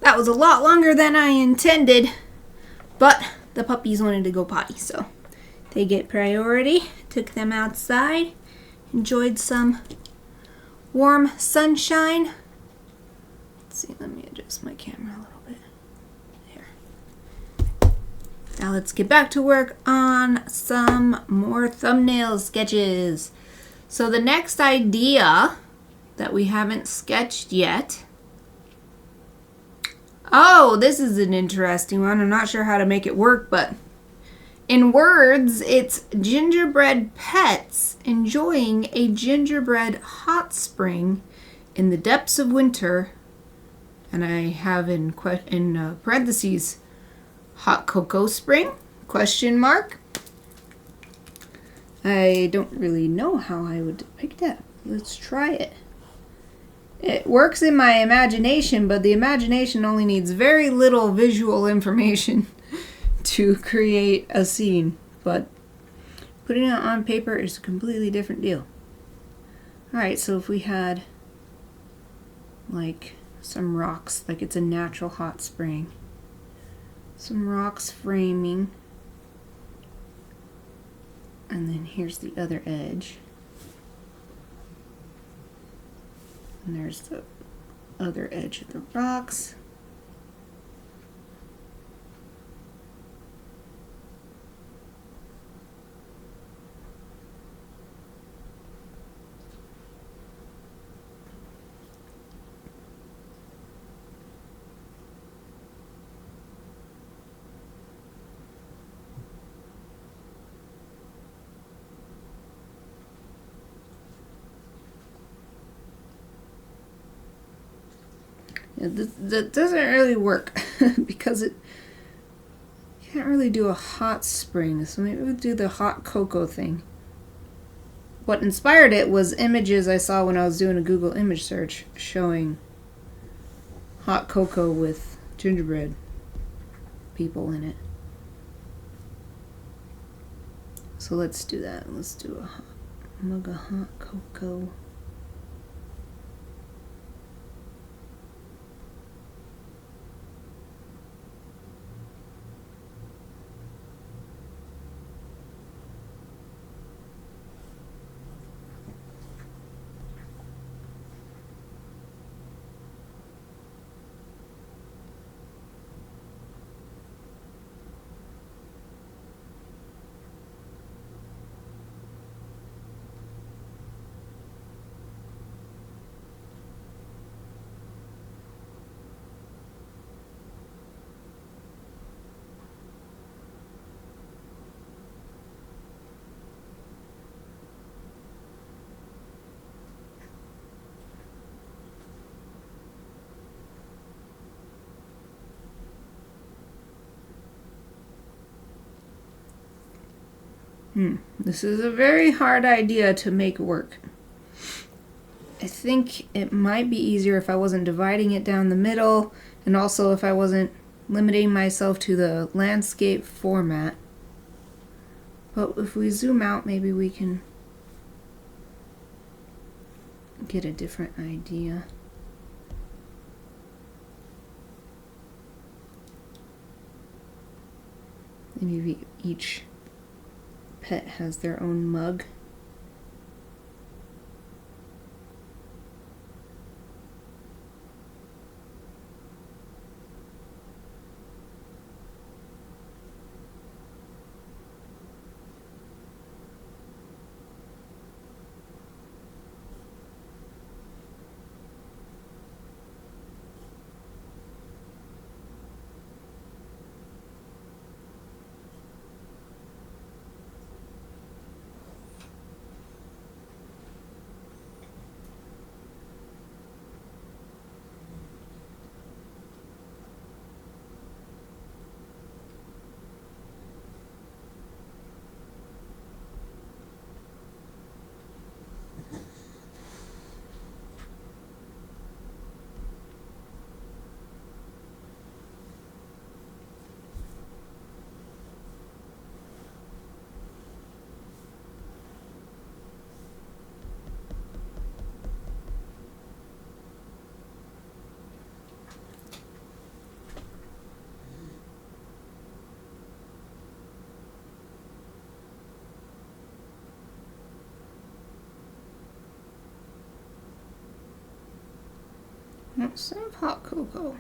That was a lot longer than I intended, but the puppies wanted to go potty, so they get priority. Took them outside, enjoyed some warm sunshine. Let's see, let me adjust my camera a little bit. There. Now let's get back to work on some more thumbnail sketches. So the next idea that we haven't sketched yet. Oh, this is an interesting one. I'm not sure how to make it work, but in words, it's gingerbread pets enjoying a gingerbread hot spring in the depths of winter. And I have in parentheses, hot cocoa spring, question mark. I don't really know how I would depict that. Let's try it. It works in my imagination, but the imagination only needs very little visual information to create a scene. But putting it on paper is a completely different deal. Alright, so if we had like some rocks, like it's a natural hot spring. Some rocks framing. And then here's the other edge. And there's the other edge of the rocks. That doesn't really work because you can't really do a hot spring, so maybe we'll do the hot cocoa thing. What inspired it was images I saw when I was doing a Google image search showing hot cocoa with gingerbread people in it. So let's do that. Let's do a mug of hot cocoa. This is a very hard idea to make work. I think it might be easier if I wasn't dividing it down the middle, and also if I wasn't limiting myself to the landscape format. But if we zoom out, maybe we can get a different idea. Maybe each pet has their own mug. Instead of hot cocoa,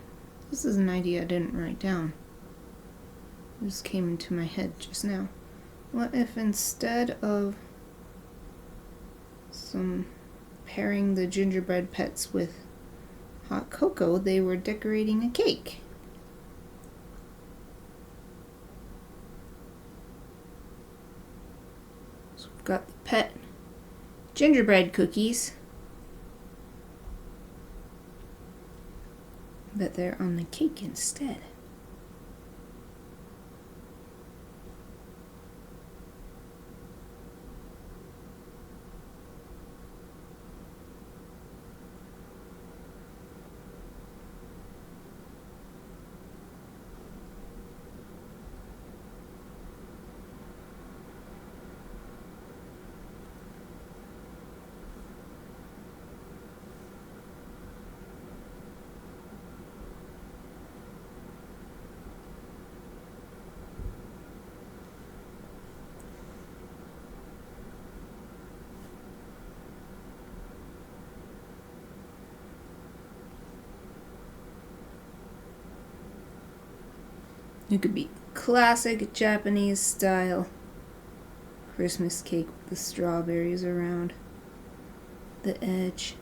this is an idea I didn't write down. It just came into my head just now. What if instead of pairing the gingerbread pets with hot cocoa, they were decorating a cake? So we've got the pet gingerbread cookies, but they're on the cake instead. It could be classic Japanese style Christmas cake with the strawberries around the edge.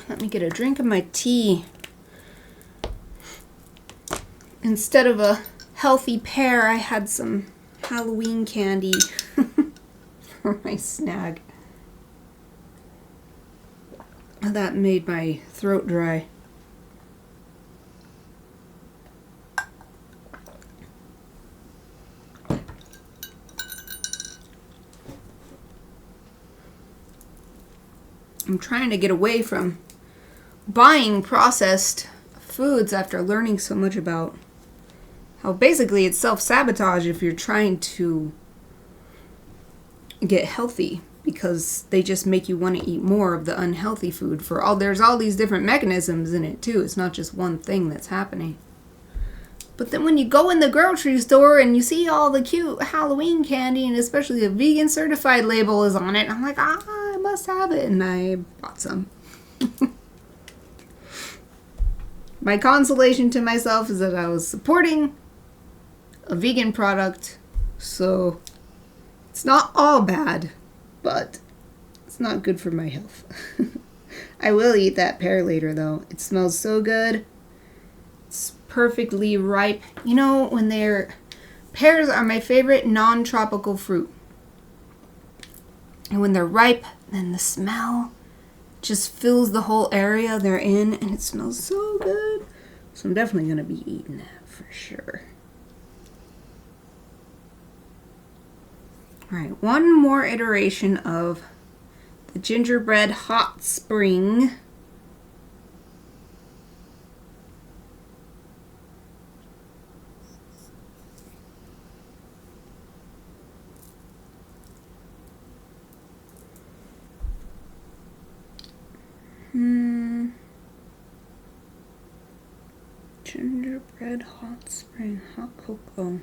Let me get a drink of my tea. Instead of a healthy pear, I had some Halloween candy for my snack. That made my throat dry. I'm trying to get away from buying processed foods after learning so much about how basically it's self-sabotage if you're trying to get healthy, because they just make you want to eat more of the unhealthy food. There's all these different mechanisms in it too. It's not just one thing that's happening. But then when you go in the grocery store and you see all the cute Halloween candy, and especially the vegan certified label is on it, I'm like, I must have it, and I bought some. My consolation to myself is that I was supporting a vegan product, so it's not all bad, but it's not good for my health. I will eat that pear later, though. It smells so good. It's perfectly ripe. You know, pears are my favorite non-tropical fruit. And when they're ripe, then the smell just fills the whole area they're in, and it smells so good. So I'm definitely going to be eating that for sure. All right, one more iteration of the gingerbread hot spring. Gingerbread hot spring hot cocoa.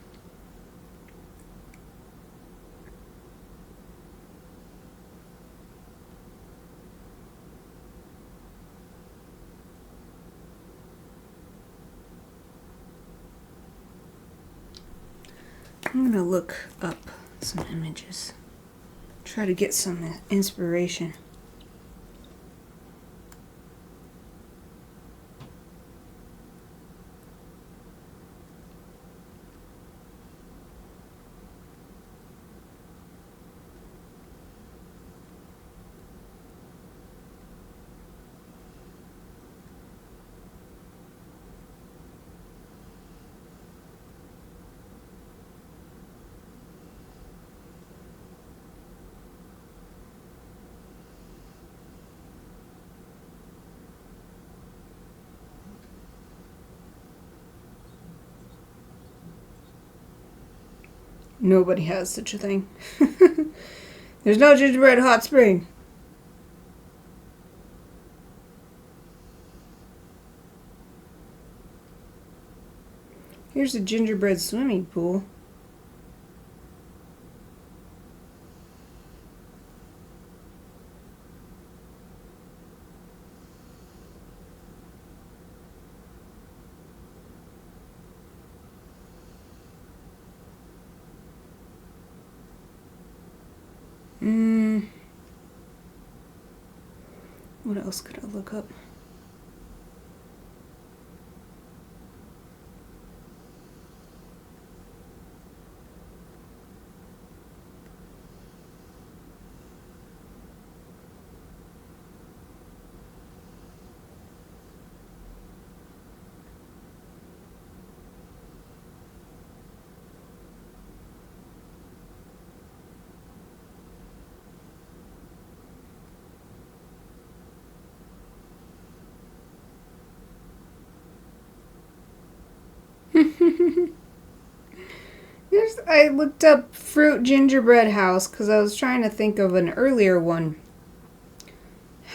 I'm going to look up some images. Try to get some inspiration. Nobody has such a thing. There's no gingerbread hot spring. Here's a gingerbread swimming pool. What else could I look up? I looked up fruit gingerbread house because I was trying to think of an earlier one.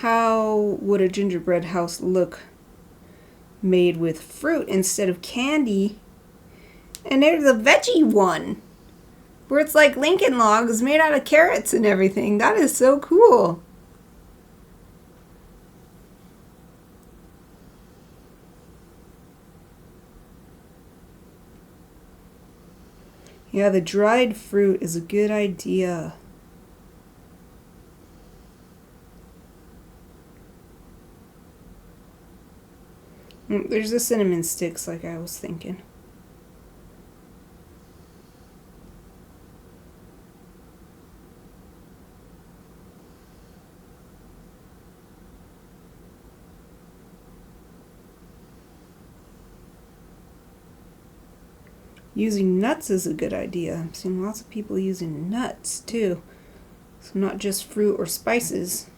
How would a gingerbread house look made with fruit instead of candy? And there's a veggie one where it's like Lincoln Logs made out of carrots and everything. That is so cool. Yeah, the dried fruit is a good idea. There's the cinnamon sticks like I was thinking. Using nuts is a good idea. I've seen lots of people using nuts too. So not just fruit or spices.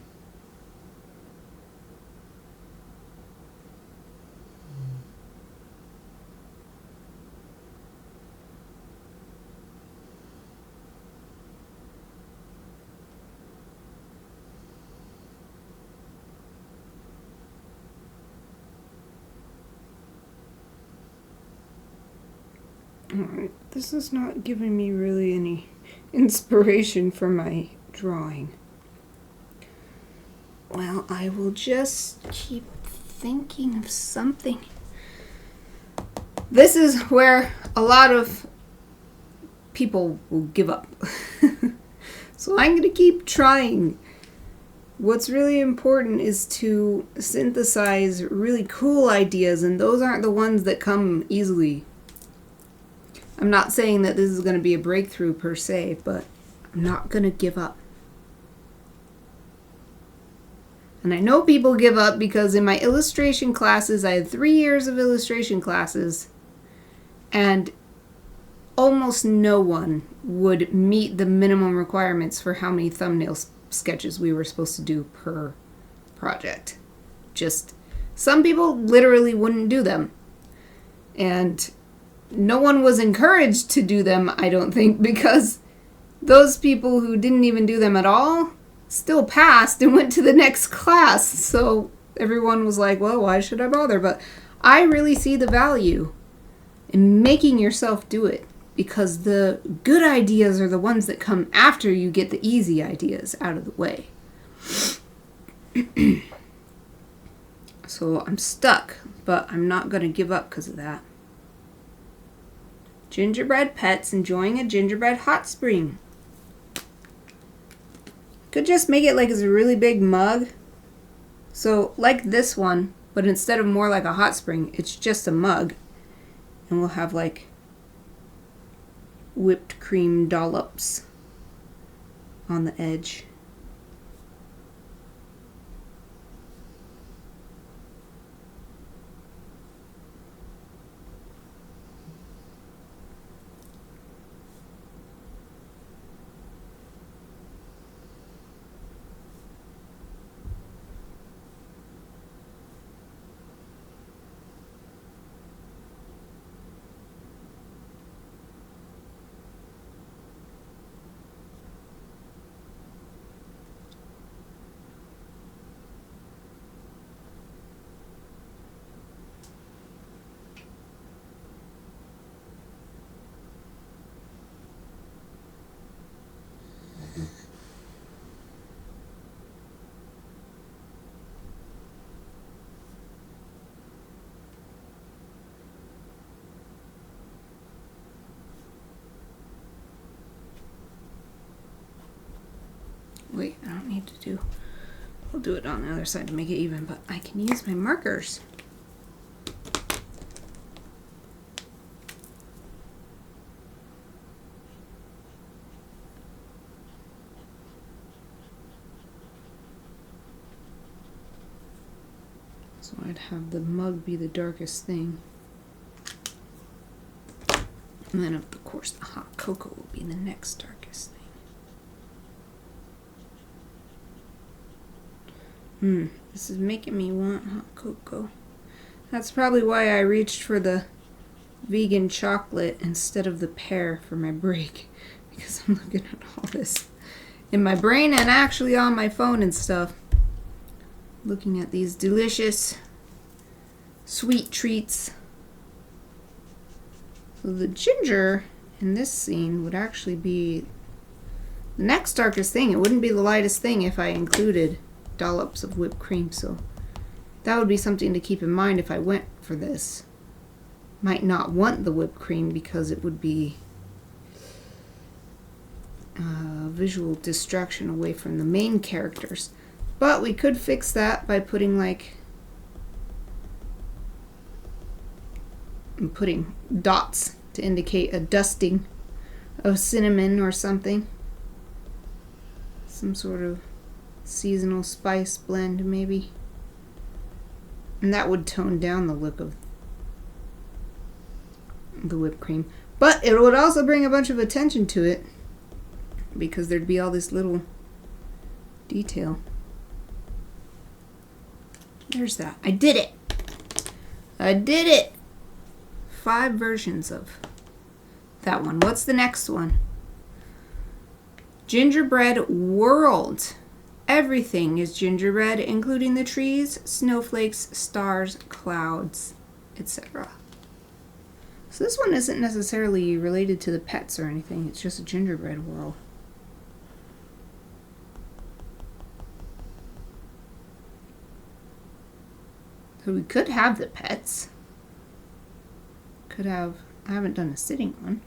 Alright, this is not giving me really any inspiration for my drawing. Well, I will just keep thinking of something. This is where a lot of people will give up. So I'm going to keep trying. What's really important is to synthesize really cool ideas, and those aren't the ones that come easily. I'm not saying that this is going to be a breakthrough per se, but I'm not going to give up. And I know people give up because in my illustration classes, I had 3 years of illustration classes, and almost no one would meet the minimum requirements for how many thumbnail sketches we were supposed to do per project. Just some people literally wouldn't do them. And no one was encouraged to do them, I don't think, because those people who didn't even do them at all still passed and went to the next class. So everyone was like, well, why should I bother? But I really see the value in making yourself do it, because the good ideas are the ones that come after you get the easy ideas out of the way. So I'm stuck, but I'm not going to give up because of that. Gingerbread pets enjoying a gingerbread hot spring. Could just make it like it's a really big mug. So like this one, but instead of more like a hot spring, it's just a mug. And we'll have like whipped cream dollops on the edge. Wait, I don't need to do... I'll do it on the other side to make it even, but I can use my markers. So I'd have the mug be the darkest thing. And then, of course, the hot cocoa will be the next darkest thing. This is making me want hot cocoa. That's probably why I reached for the vegan chocolate instead of the pear for my break. Because I'm looking at all this in my brain and actually on my phone and stuff. Looking at these delicious sweet treats. So the ginger in this scene would actually be the next darkest thing. It wouldn't be the lightest thing if I included dollops of whipped cream, so that would be something to keep in mind if I went for this. Might not want the whipped cream because it would be visual distraction away from the main characters. But we could fix that by putting putting dots to indicate a dusting of cinnamon or something. Some sort of seasonal spice blend maybe. And that would tone down the look of the whipped cream. But it would also bring a bunch of attention to it because there'd be all this little detail. There's that. I did it! I did it! 5 versions of that one. What's the next one? Gingerbread World. Everything is gingerbread, including the trees, snowflakes, stars, clouds, etc. So this one isn't necessarily related to the pets or anything. It's just a gingerbread world. So we could have the pets. Could have... I haven't done a sitting one.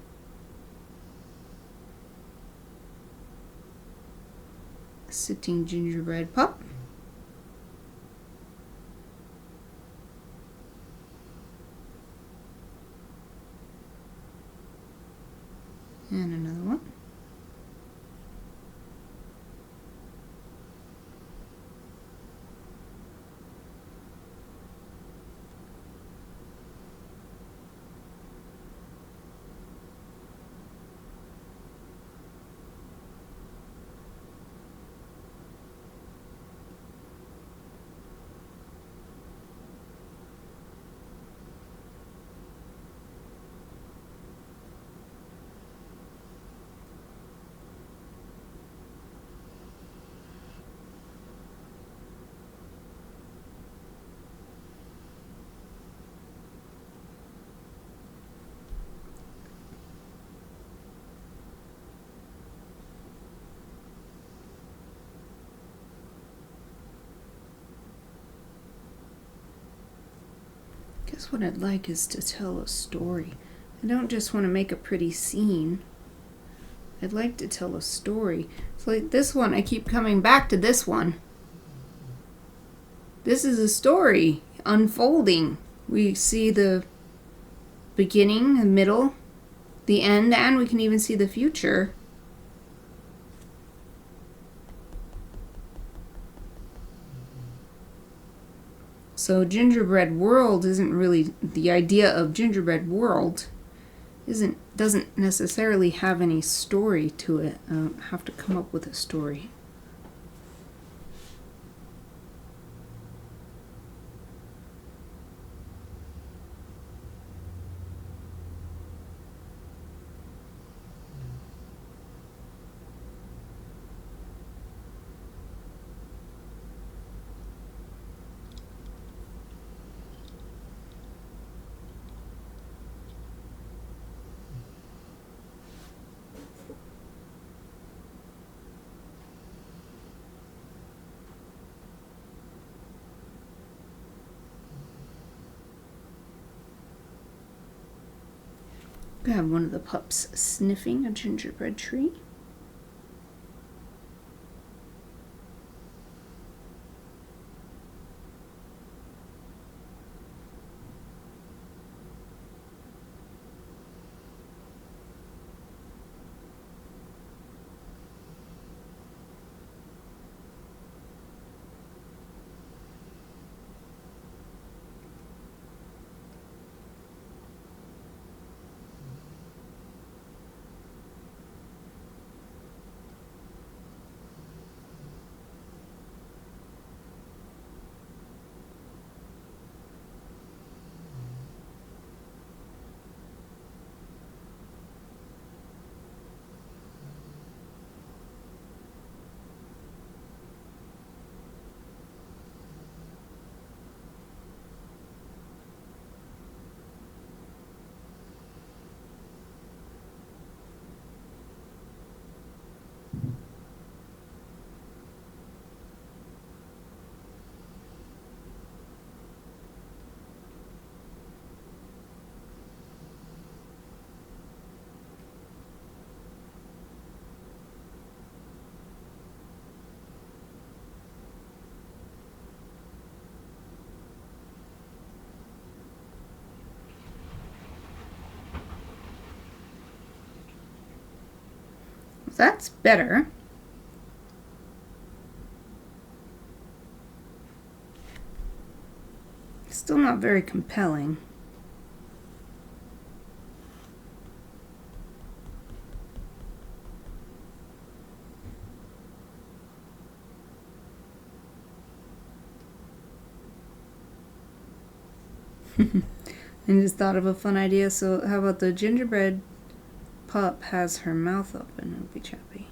Sitting gingerbread pup. And another one. Guess what I'd like is to tell a story. I don't just want to make a pretty scene. I'd like to tell a story. So like this one, I keep coming back to this one. This is a story unfolding. We see the beginning, the middle, the end, and we can even see the future. So Gingerbread World isn't really, the idea of Gingerbread World doesn't necessarily have any story to it. I have to come up with a story. I have one of the pups sniffing a gingerbread tree. That's better. Still not very compelling. I just thought of a fun idea. So how about the gingerbread pup has her mouth open? It'll be chappy.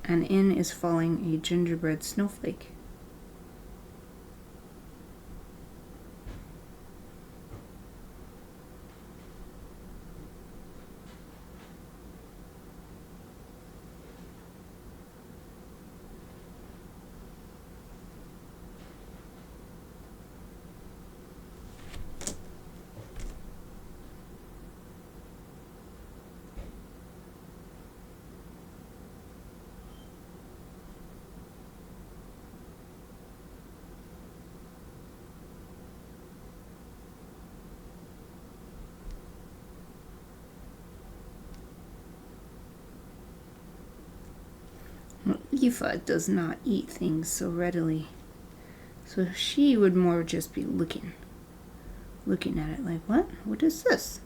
And in is falling a gingerbread snowflake. Well, Eva does not eat things so readily, so she would more just be looking at it like, what? What is this?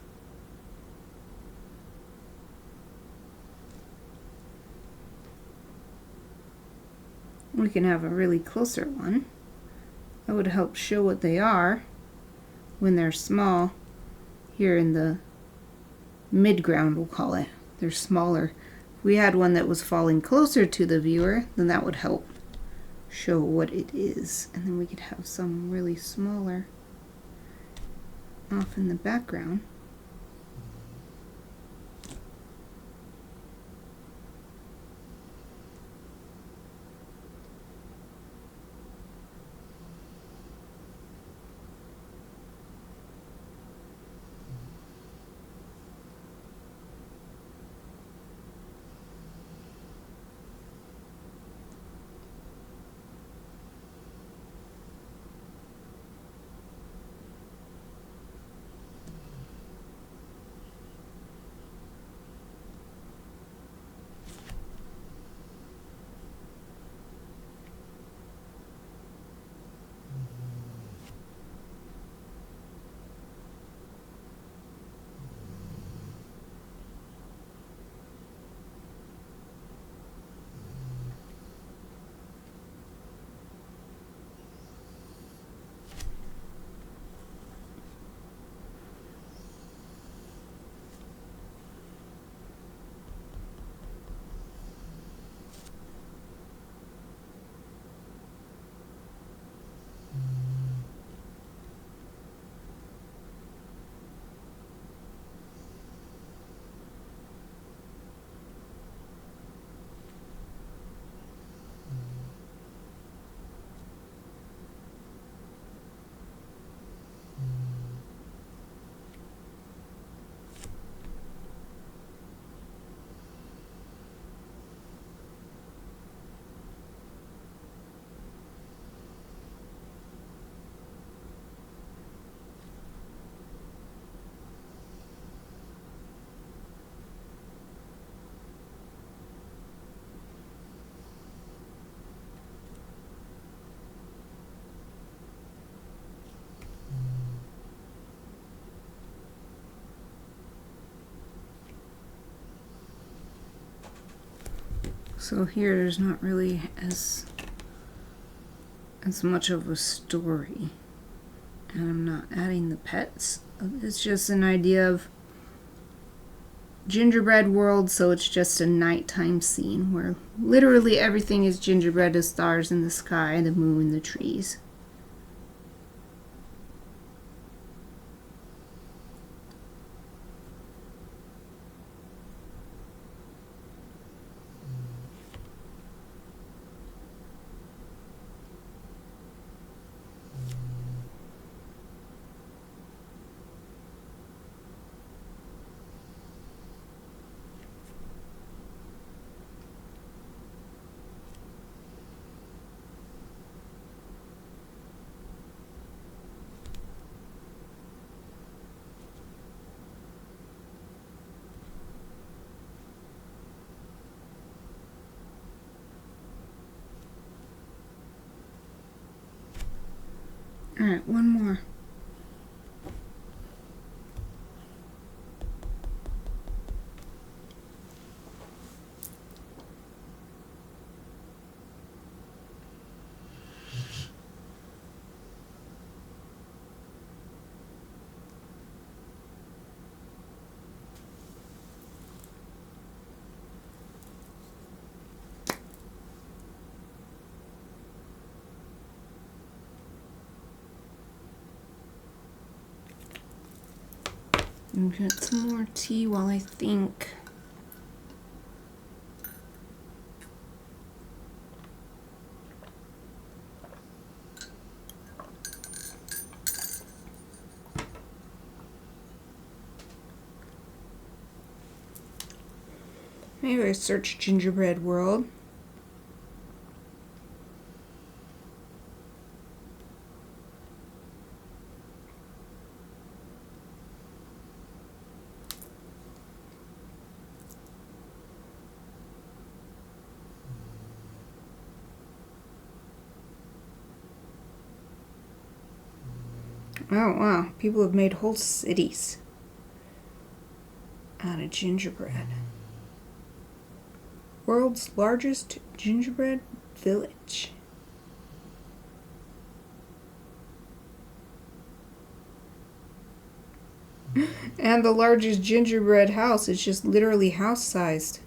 We can have a really closer one. That would help show what they are when they're small. Here in the midground, we'll call it. They're smaller. If we had one that was falling closer to the viewer, then that would help show what it is. And then we could have some really smaller off in the background. So here there's not really as much of a story. And I'm not adding the pets. It's just an idea of gingerbread world, so it's just a nighttime scene where literally everything is gingerbread, the stars in the sky, the moon, the trees. Alright, one more. And get some more tea while I think. Maybe I search gingerbread world. Oh wow, people have made whole cities out of gingerbread. World's largest gingerbread village. And the largest gingerbread house is just literally house-sized.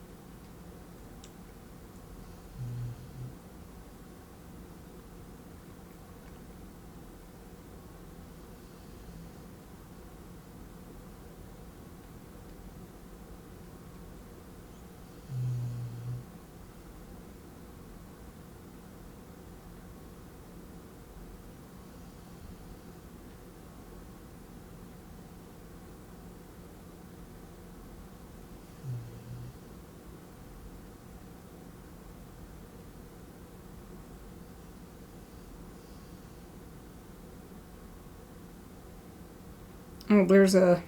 Oh, there's a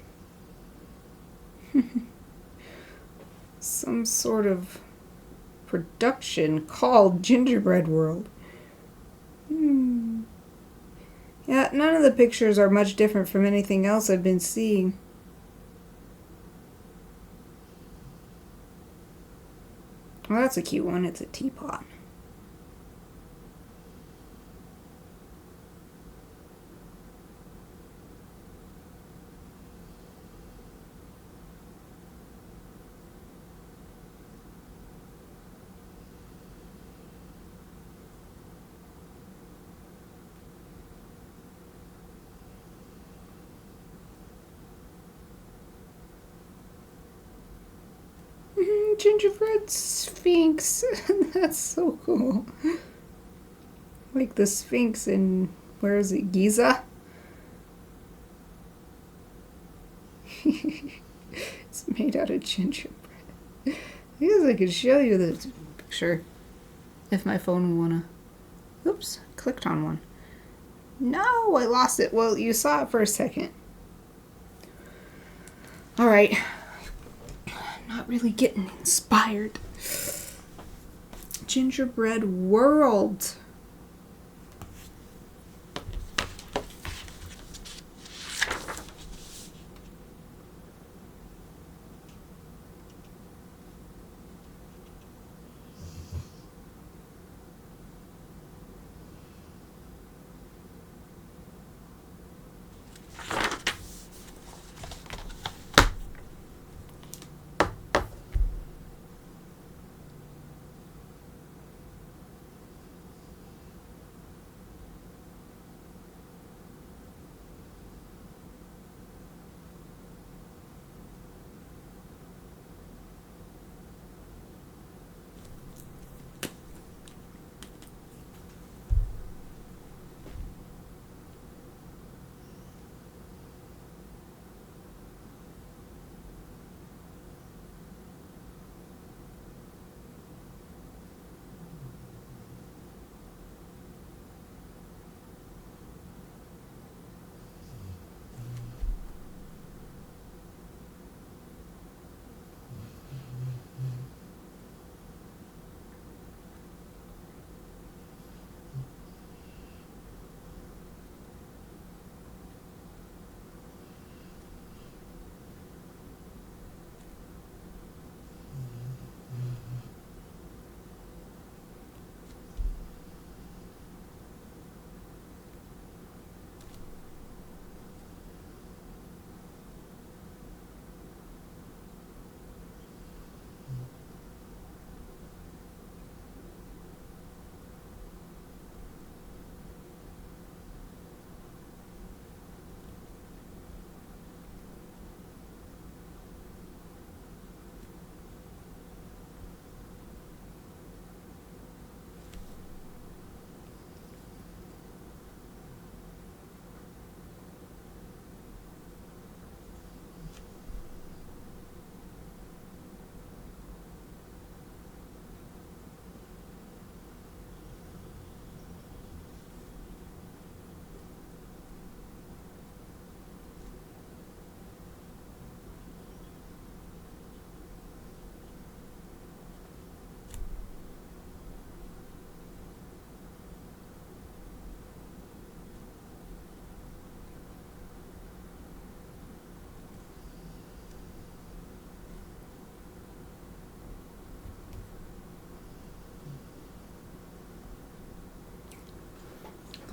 some sort of production called Gingerbread World. Yeah, none of the pictures are much different from anything else I've been seeing. Well, that's a cute one. It's a teapot. Gingerbread Sphinx. That's so cool. Like the Sphinx in, where is it, Giza? It's made out of gingerbread. I guess I could show you the picture if my phone wanna. Oops, clicked on one. No, I lost it. Well, you saw it for a second. Alright. Not really getting inspired. Gingerbread World.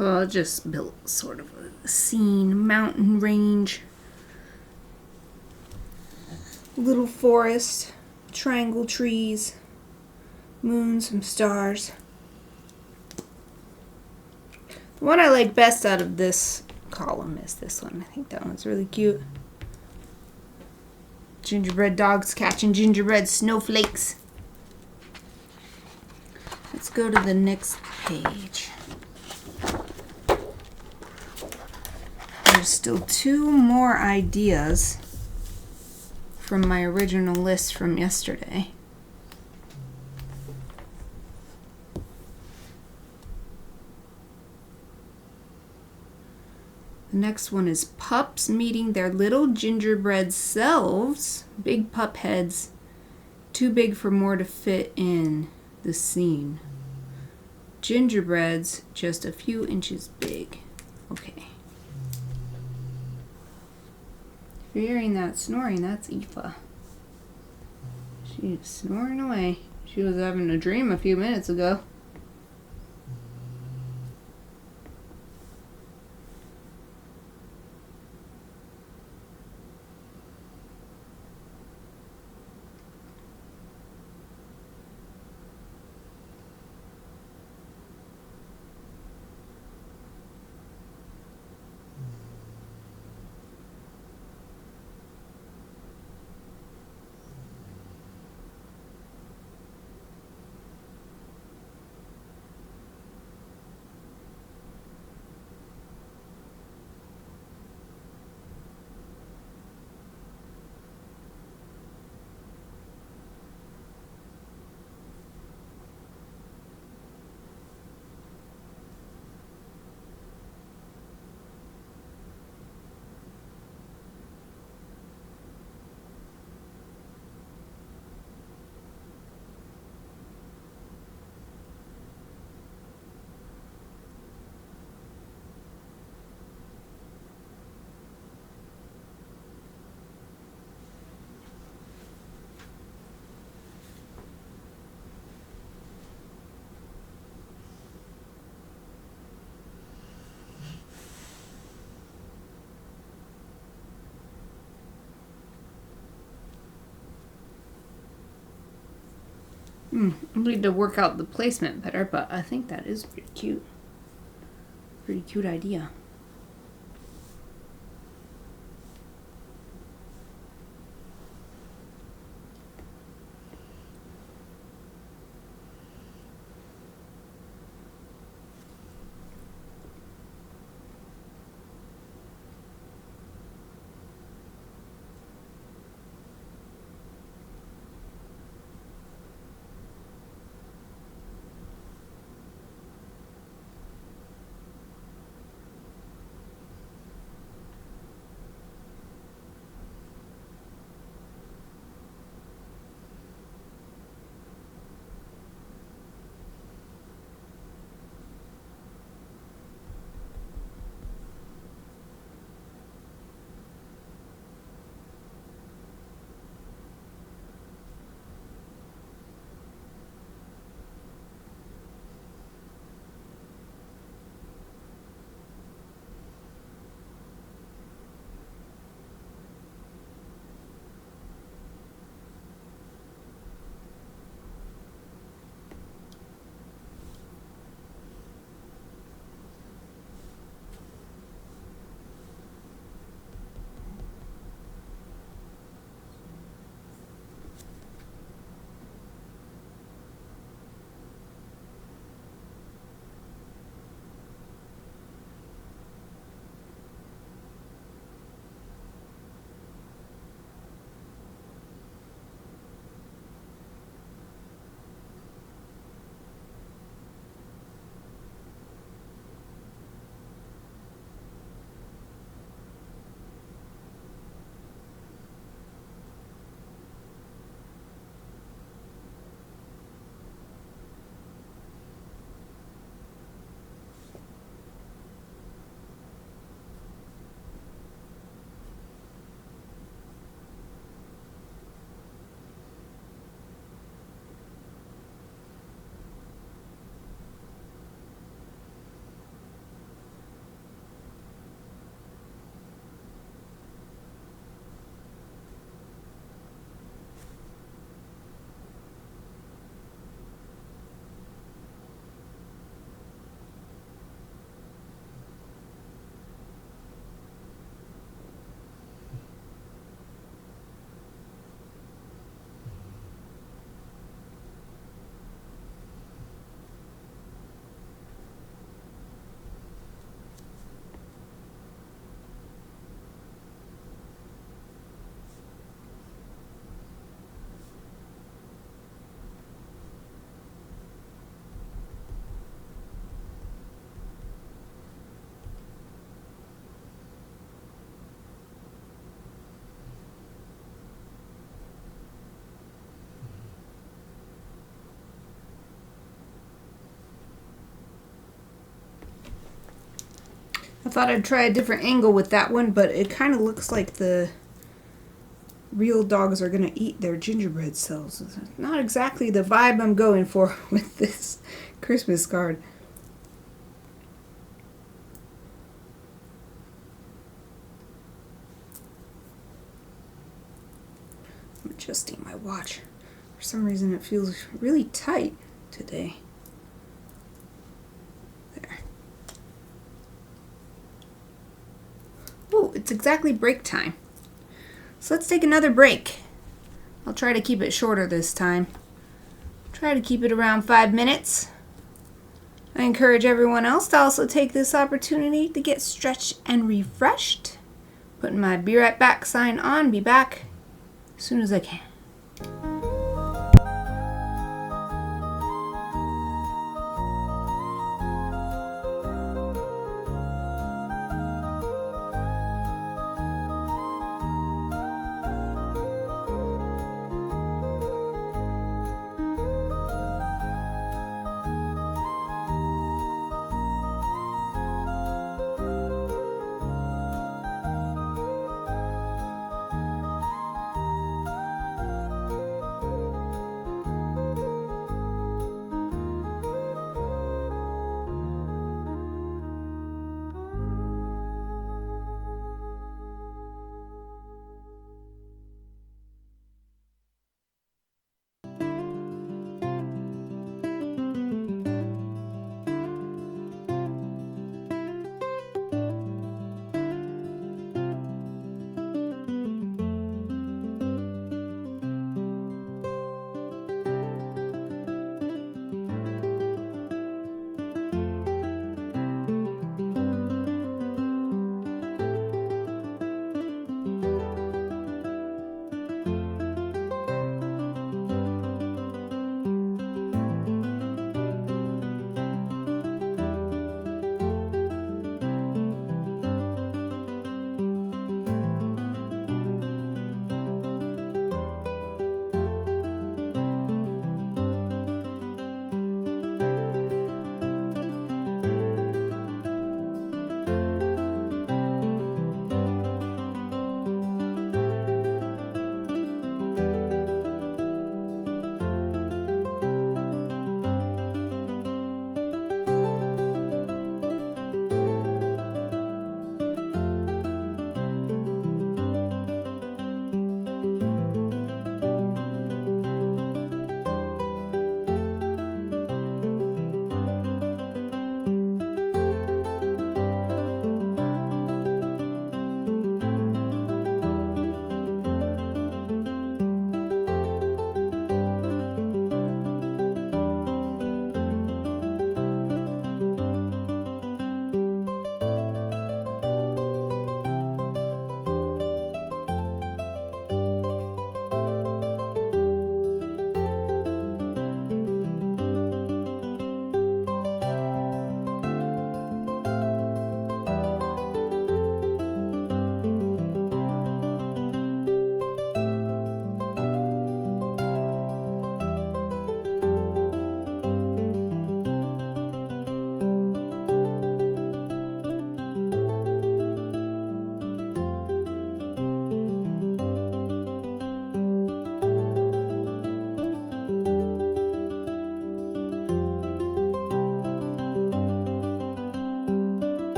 Well, I just built sort of a scene, mountain range, little forest, triangle trees, moon, some stars. The one I like best out of this column is this one. I think that one's really cute. Gingerbread dogs catching gingerbread snowflakes. Let's go to the next page. There's still 2 more ideas from my original list from yesterday. The next one is pups meeting their little gingerbread selves. Big pup heads, too big for more to fit in the scene. Gingerbreads just a few inches big. Okay. If you're hearing that snoring, that's Aoife. She's snoring away. She was having a dream a few minutes ago. I need to work out the placement better, but I think that is pretty cute. Pretty cute idea. thought I'd try a different angle with that one, but it kind of looks like the real dogs are going to eat their gingerbread cells. It's not exactly the vibe I'm going for with this Christmas card. I'm adjusting my watch. For some reason it feels really tight today. There. Oh, it's exactly break time. So let's take another break. I'll try to keep it shorter this time. Try to keep it around 5 minutes. I encourage everyone else to also take this opportunity to get stretched and refreshed. Putting my be right back sign on, be back as soon as I can.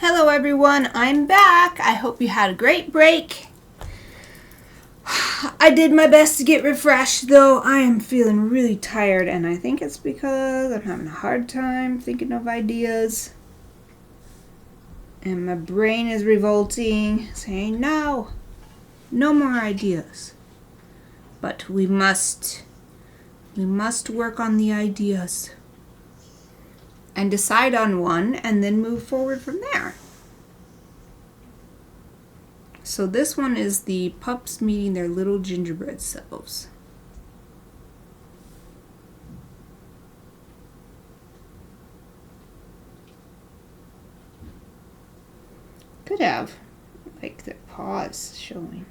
Hello everyone, I'm back. I hope you had a great break. I did my best to get refreshed, though I am feeling really tired, and I think it's because I'm having a hard time thinking of ideas. And my brain is revolting, saying no more ideas. But we must work on the ideas and decide on one and then move forward from there. So this one is the pups meeting their little gingerbread selves. Could have, like, their paws showing.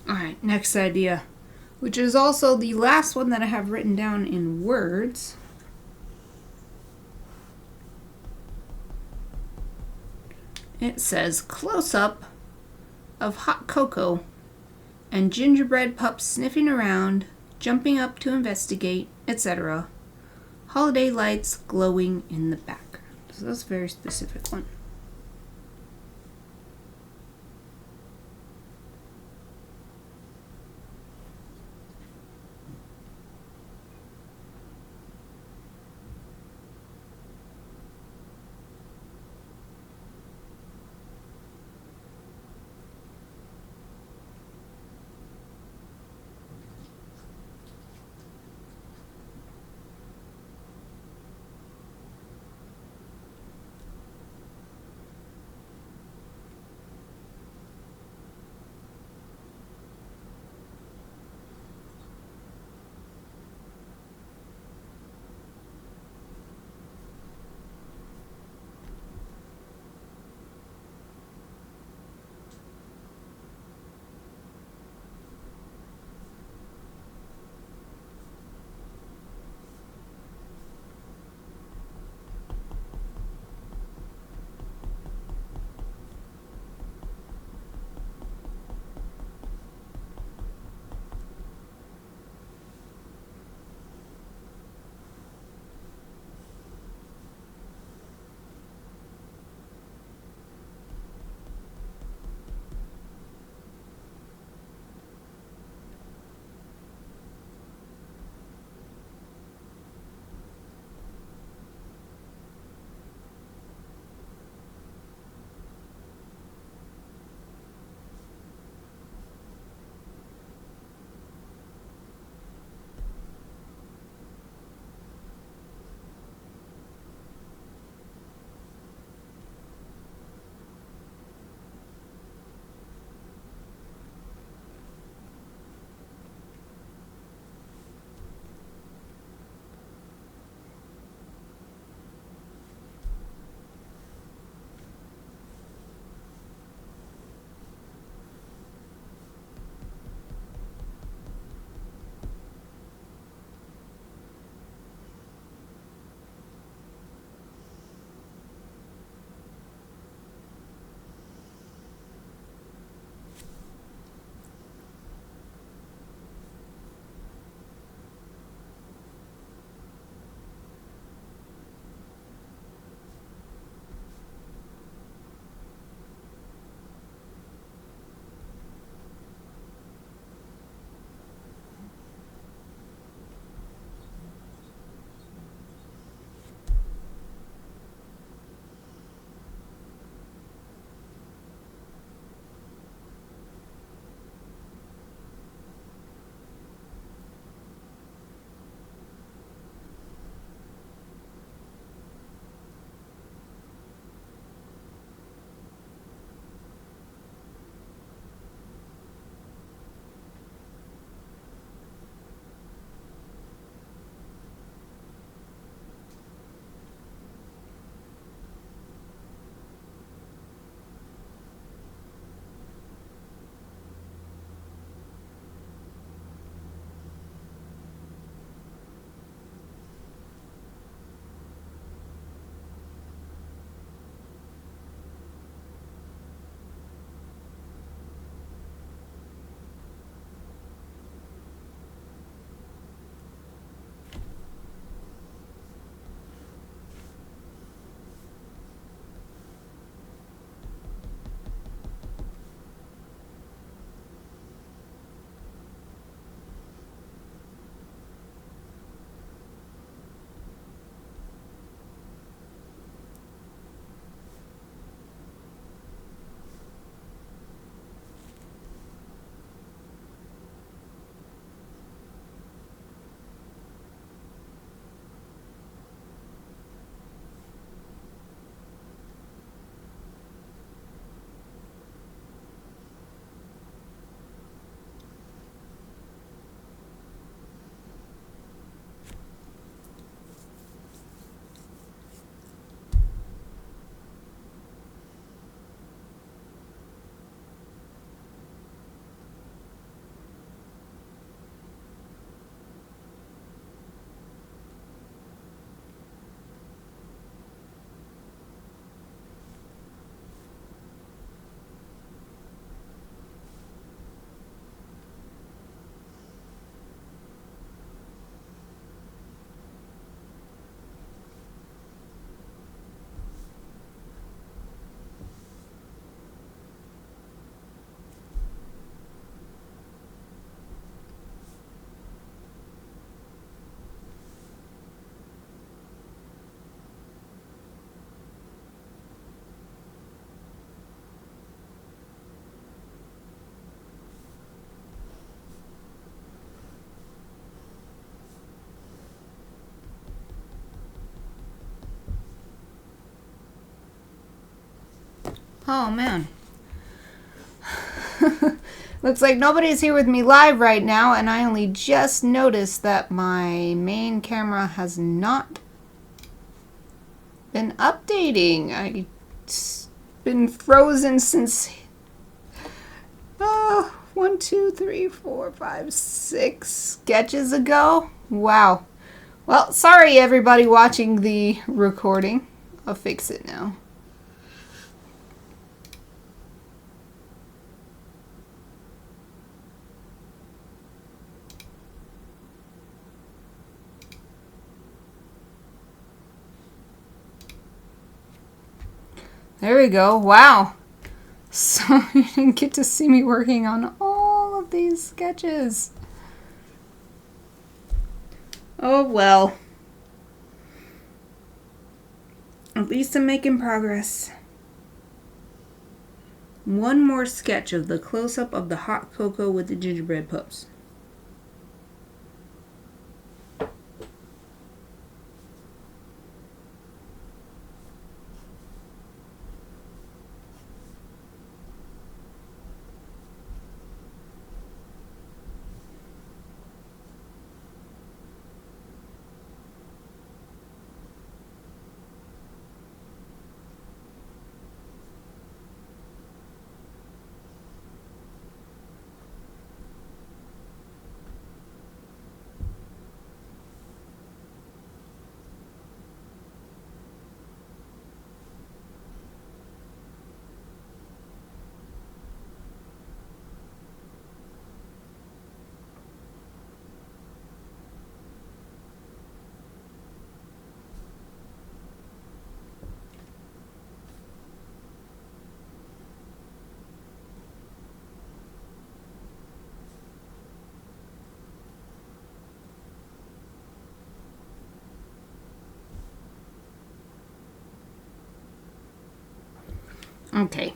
Alright, next idea, which is also the last one that I have written down in words. It says, close-up of hot cocoa and gingerbread pups sniffing around, jumping up to investigate, etc. Holiday lights glowing in the background. So that's a very specific one. Oh, man. Looks like nobody's here with me live right now, and I only just noticed that my main camera has not been updating. It's been frozen since 1, 2, 3, 4, 5, 6 sketches ago. Wow. Well, sorry everybody watching the recording. I'll fix it now. There we go. Wow. So you didn't get to see me working on all of these sketches. Oh well. At least I'm making progress. One more sketch of the close-up of the hot cocoa with the gingerbread pups. Okay.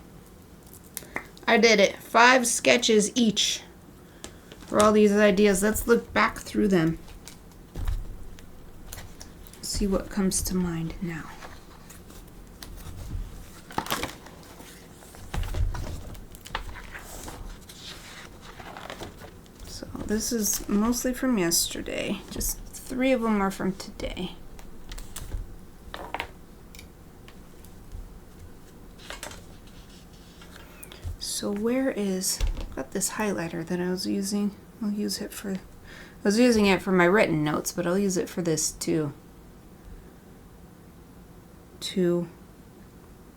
I did it. 5 sketches each for all these ideas. Let's look back through them. See what comes to mind now. So this is mostly from yesterday. Just 3 of them are from today. So where is, I've got this highlighter that I was using. I'll use it for, I was using it for my written notes, but I'll use it for this too. To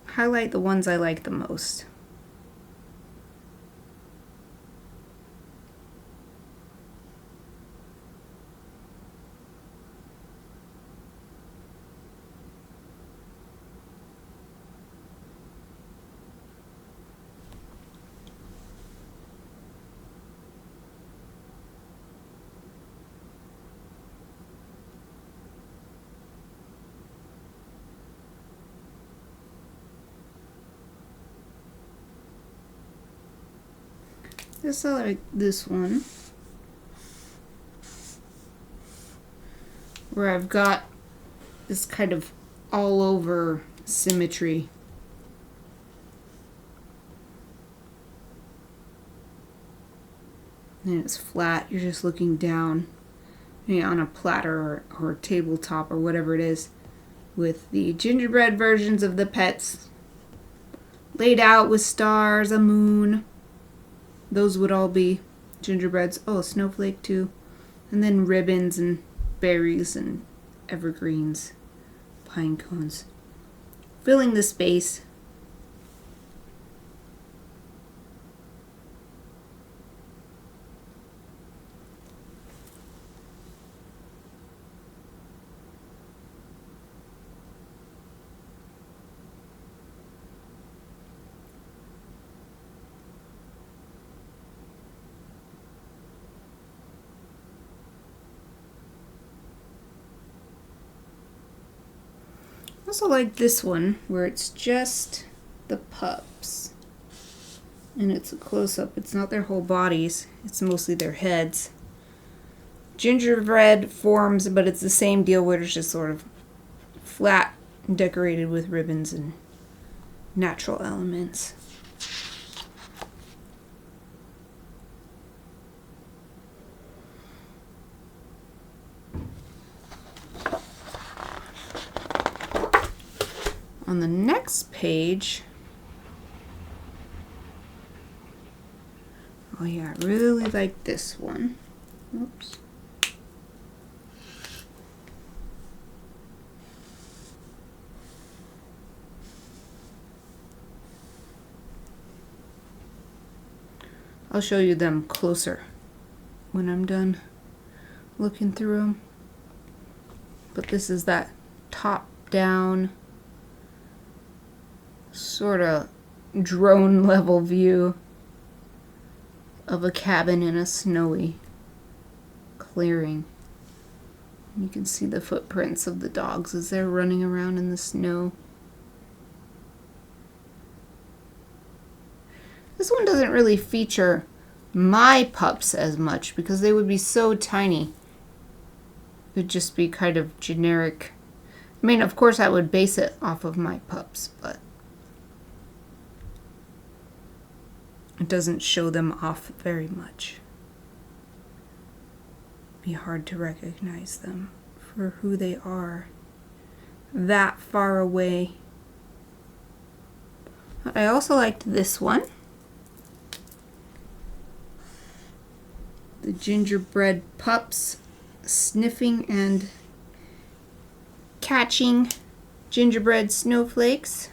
highlight the ones I like the most. I like this one, where I've got this kind of all over symmetry. And it's flat, you're just looking down, on a platter or tabletop or whatever it is, with the gingerbread versions of the pets laid out with stars, a moon. Those would all be gingerbreads. Oh, a snowflake too. And then ribbons and berries and evergreens, pine cones. Filling the space. I also like this one where it's just the pups and it's a close-up. It's not their whole bodies, it's mostly their heads. Gingerbread forms, but it's the same deal where it's just sort of flat and decorated with ribbons and natural elements. On the next page, oh yeah, I really like this one. Oops. I'll show you them closer when I'm done looking through them. But this is that top-down sort of drone level view of a cabin in a snowy clearing. You can see the footprints of the dogs as they're running around in the snow. This one doesn't really feature my pups as much because they would be so tiny. It would just be kind of generic. I mean, of course I would base it off of my pups, but it doesn't show them off very much. It'd be hard to recognize them for who they are that far away. I also liked this one. The gingerbread pups sniffing and catching gingerbread snowflakes.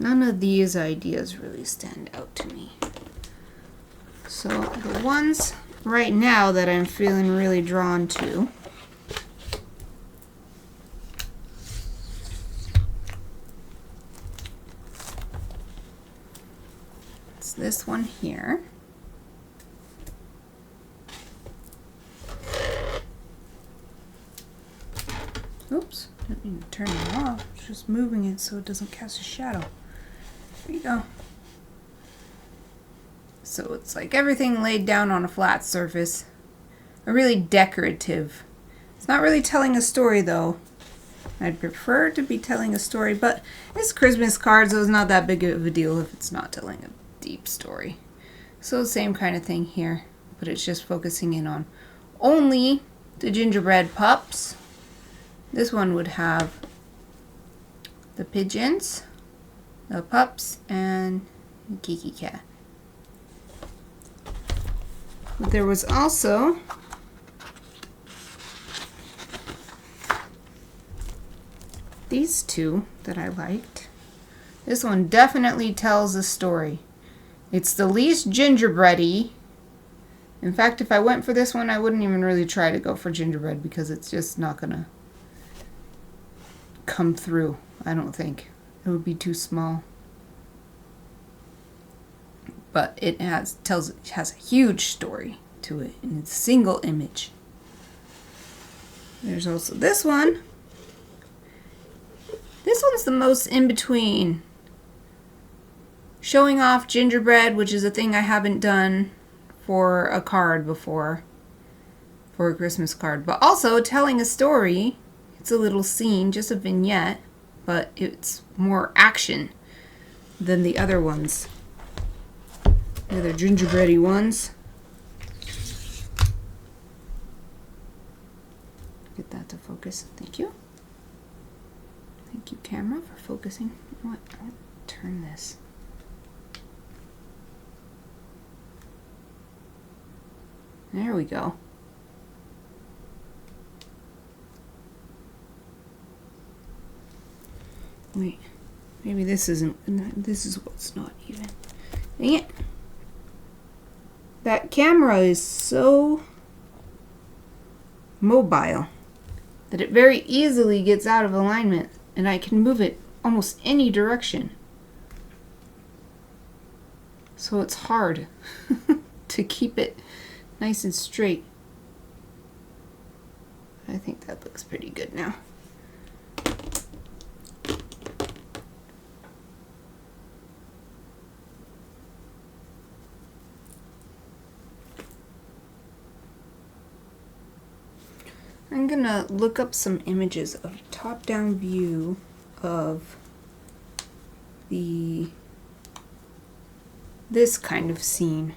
None of these ideas really stand out to me. So the ones right now that I'm feeling really drawn to it's this one here. Oops, didn't mean to turn it off. It's just moving it so it doesn't cast a shadow. There you go. So it's like everything laid down on a flat surface. A really decorative. It's not really telling a story though. I'd prefer to be telling a story, but it's Christmas cards, so it's not that big of a deal if it's not telling a deep story. So same kind of thing here, but it's just focusing in on only the gingerbread pups. This one would have the pigeons, the pups, and the Kiki cat. But there was also these two that I liked. This one definitely tells a story. It's the least gingerbready. In fact, if I went for this one, I wouldn't even really try to go for gingerbread because it's just not gonna come through, I don't think. It would be too small. But it has a huge story to it, and it's a single image. There's also this one. This one's the most in between. Showing off gingerbread, which is a thing I haven't done for a card before, for a Christmas card, but also telling a story. It's a little scene, just a vignette, but it's more action than the other ones. The other gingerbready ones. Get that to focus. focus. Thank you. Thank you, camera, for focusing. You know what? I'll turn this. There we go. Wait, maybe this isn't, this is what's not even. Dang it. That camera is so mobile that it very easily gets out of alignment, and I can move it almost any direction. So it's hard to keep it nice and straight. I think that looks pretty good now. I'm gonna look up some images of a top-down view of this kind of scene.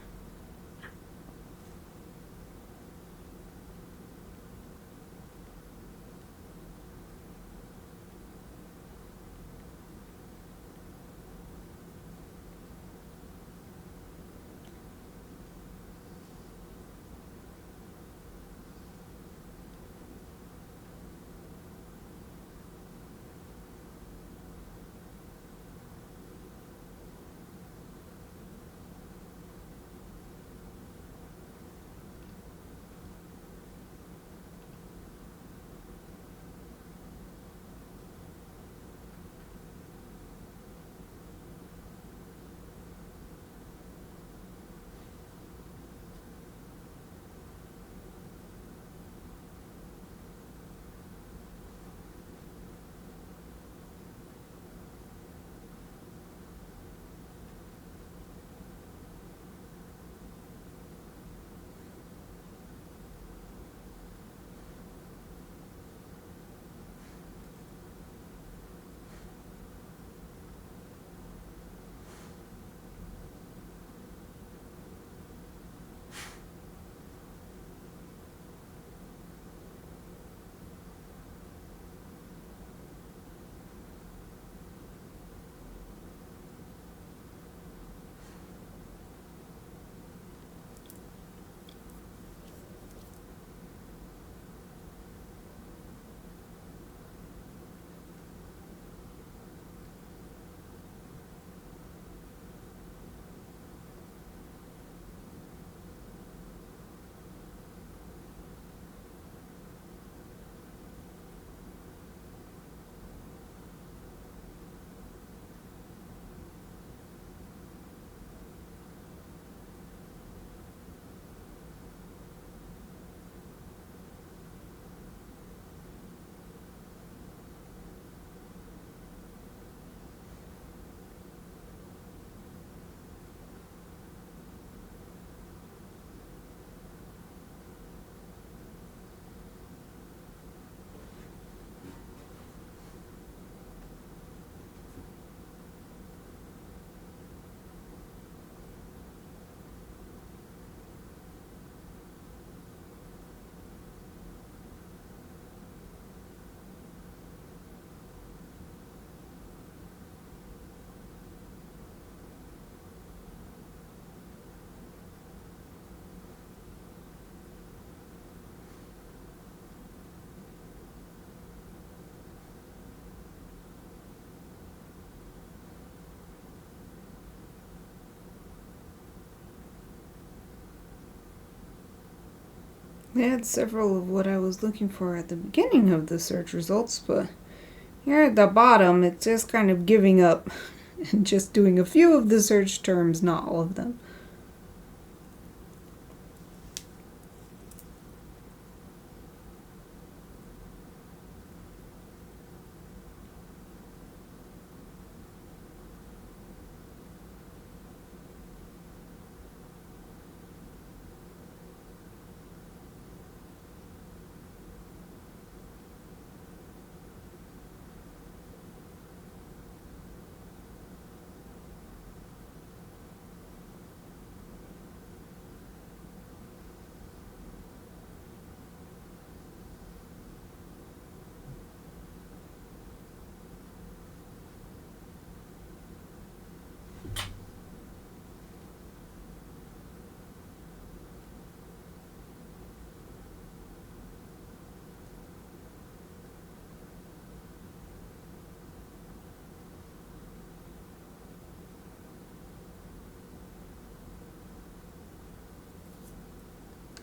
They had several of what I was looking for at the beginning of the search results, but here at the bottom, it's just kind of giving up and just doing a few of the search terms, not all of them.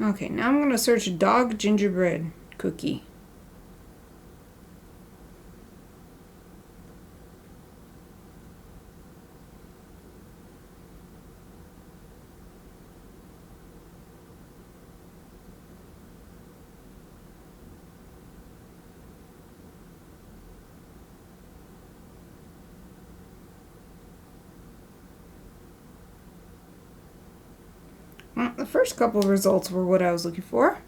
Okay, now I'm going to search dog gingerbread cookie. Well, the first couple results were what I was looking for.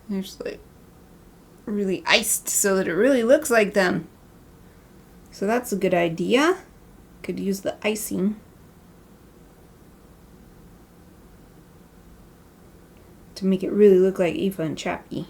They're just like really iced so that it really looks like them. So that's a good idea. Could use the icing to make it really look like Eva and Chappie.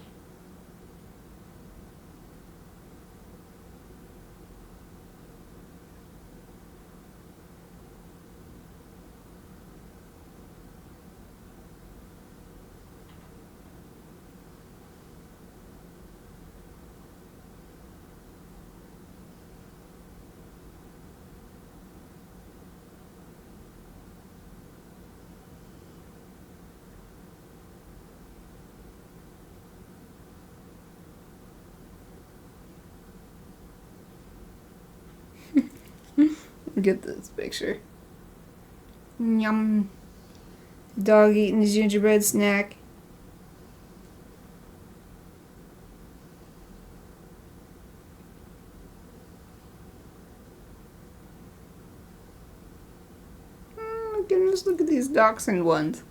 Get this picture. Yum. Dog eating his gingerbread snack. Oh my goodness, look at these dachshund ones.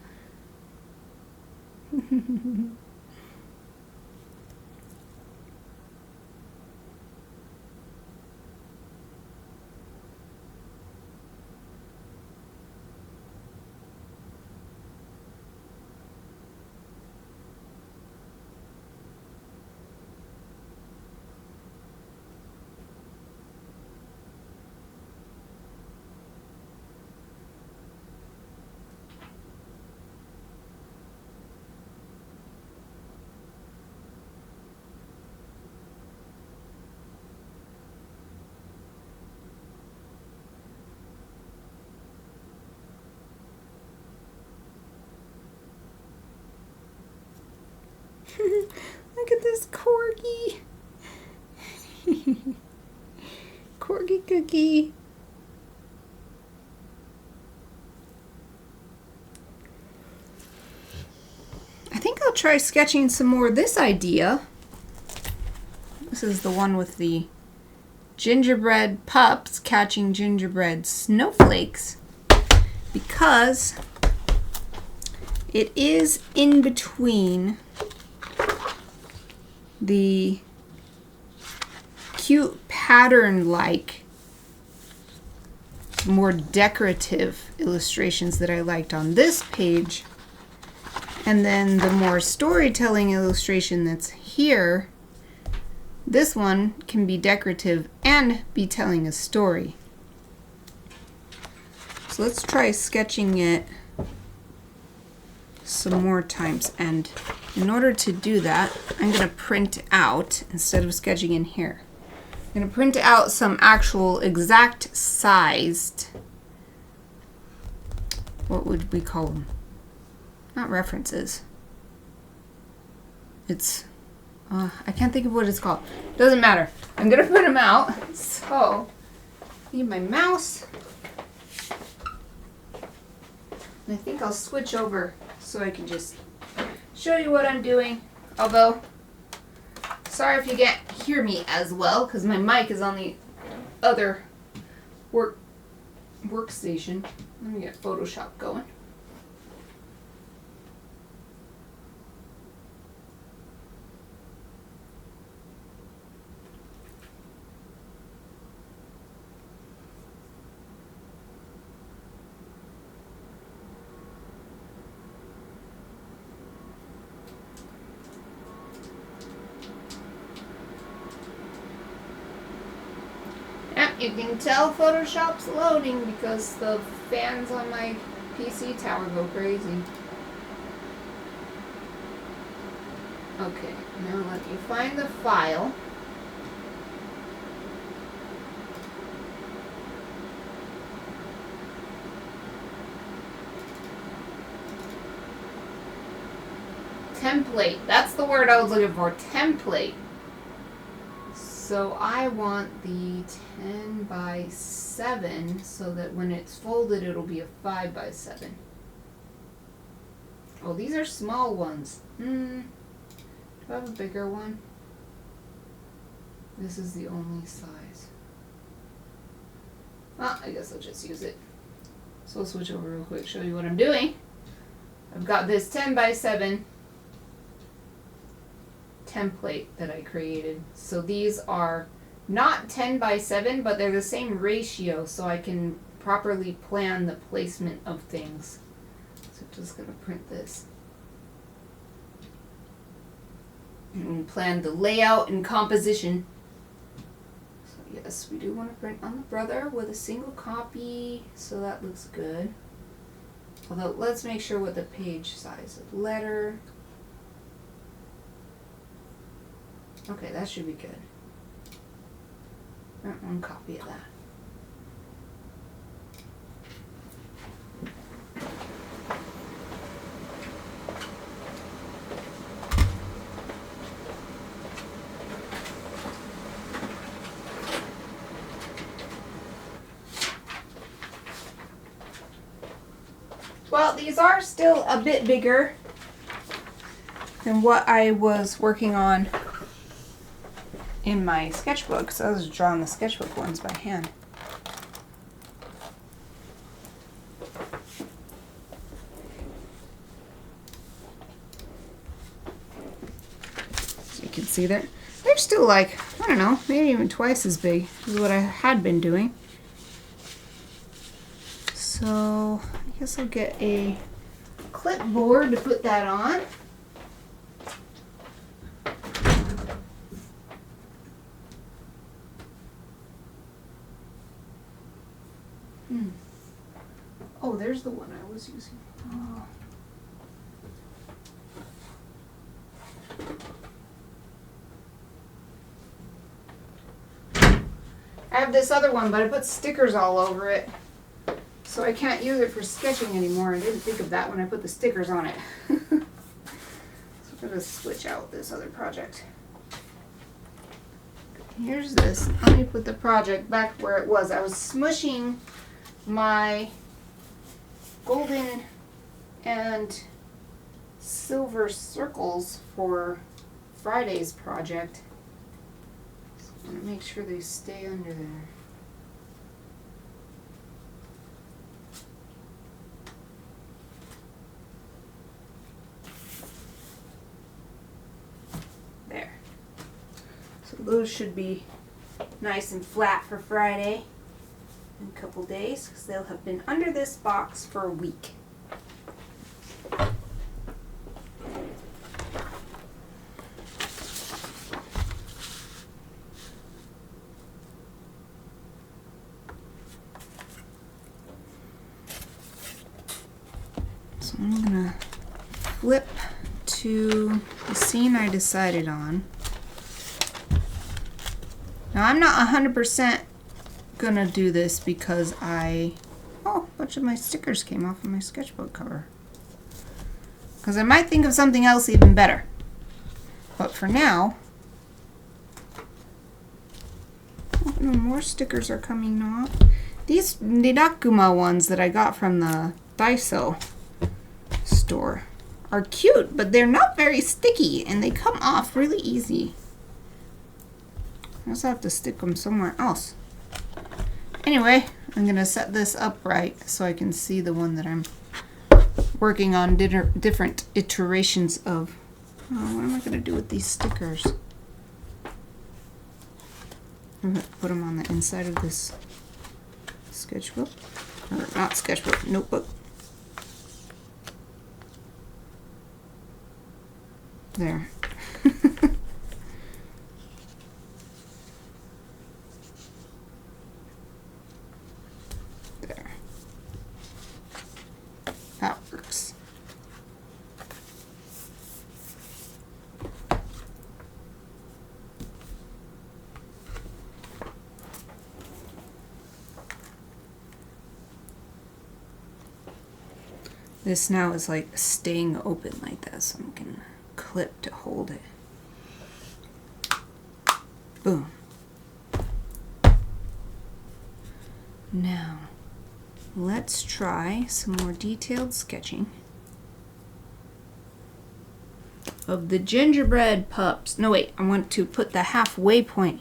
Look at this corgi. Corgi cookie. I think I'll try sketching some more of this idea. This is the one with the gingerbread pups catching gingerbread snowflakes, because it is in between the cute pattern-like, more decorative illustrations that I liked on this page, and then the more storytelling illustration that's here. This one can be decorative and be telling a story. So let's try sketching it some more times, and in order to do that, I'm going to print out, instead of sketching in here, I'm going to print out some actual exact sized, what would we call them? Not references. It's, I can't think of what it's called. Doesn't matter. I'm going to print them out. So, need my mouse. And I think I'll switch over so I can just show you what I'm doing. Although, sorry if you can't hear me as well, because my mic is on the other workstation. Let me get Photoshop going. You can tell Photoshop's loading because the fans on my PC tower go crazy. Okay, now let me find the file. template. That's the word I was looking for, template. So I want the 10 by 7 so that when it's folded it'll be a 5 by 7. Oh, these are small ones. Do I have a bigger one? This is the only size. Well, I guess I'll just use it. So I'll switch over real quick, show you what I'm doing. I've got this 10 by 7 template that I created. So these are not 10 by 7, but they're the same ratio, so I can properly plan the placement of things. So I'm just going to print this. And plan the layout and composition. So yes, we do want to print on the brother with a single copy, so that looks good. Although, let's make sure what the page size of letter. Okay, that should be good. One copy of that. Well, these are still a bit bigger than what I was working on in my sketchbook, so I was drawing the sketchbook ones by hand. So you can see that they're still like, I don't know, maybe even twice as big as what I had been doing. So I guess I'll get a clipboard to put that on. Oh, there's the one I was using. Oh. I have this other one, but I put stickers all over it, so I can't use it for sketching anymore. I didn't think of that when I put the stickers on it. So I'm going to switch out this other project. Here's this. Let me put the project back where it was. I was smushing my golden and silver circles for Friday's project. So I want to make sure they stay under there. There. So those should be nice and flat for Friday in a couple days, because they'll have been under this box for a week. So I'm gonna flip to the scene I decided on. Now I'm not 100% gonna do this because oh, a bunch of my stickers came off of my sketchbook cover. Because I might think of something else even better. But for now, oh, no more stickers are coming off. These Ninakuma ones that I got from the Daiso store are cute, but they're not very sticky and they come off really easy. I also have to stick them somewhere else. Anyway, I'm going to set this upright so I can see the one that I'm working on different iterations of. Oh, what am I going to do with these stickers? I'm going to put them on the inside of this sketchbook. Or not sketchbook, notebook. There. There. That works. This now is like staying open like that, so I'm gonna clip to hold it. Boom. Now, let's try some more detailed sketching of the gingerbread pups. No, wait, I want to put the halfway point.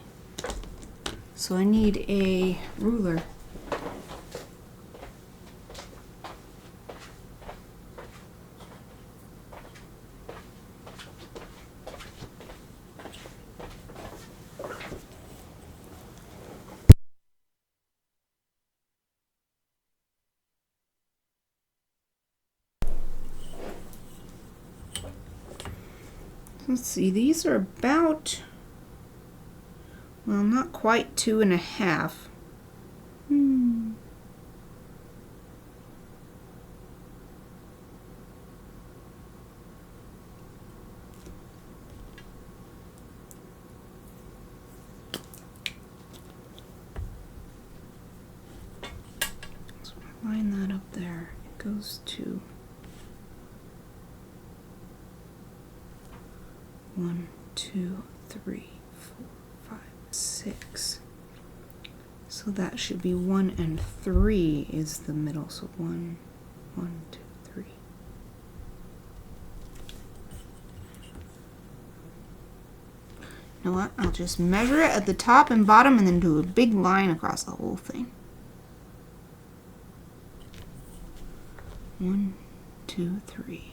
So I need a ruler. Let's see, these are about, well, not quite 2.5. So line that up there. It goes to 1, 2, 3, 4, 5, 6. So that should be 1 and 3 is the middle. So 1, 1, 2, 3. You know what? I'll just measure it at the top and bottom and then do a big line across the whole thing. 1, 2, 3.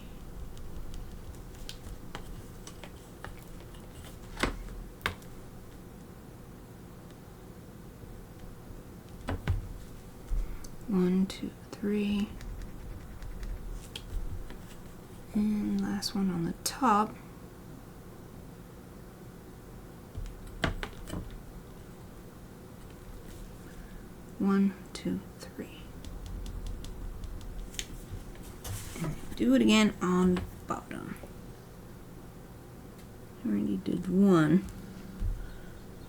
One, 2, 3. And last one on the top. One, 2, 3. And do it again on the bottom. I already did 1.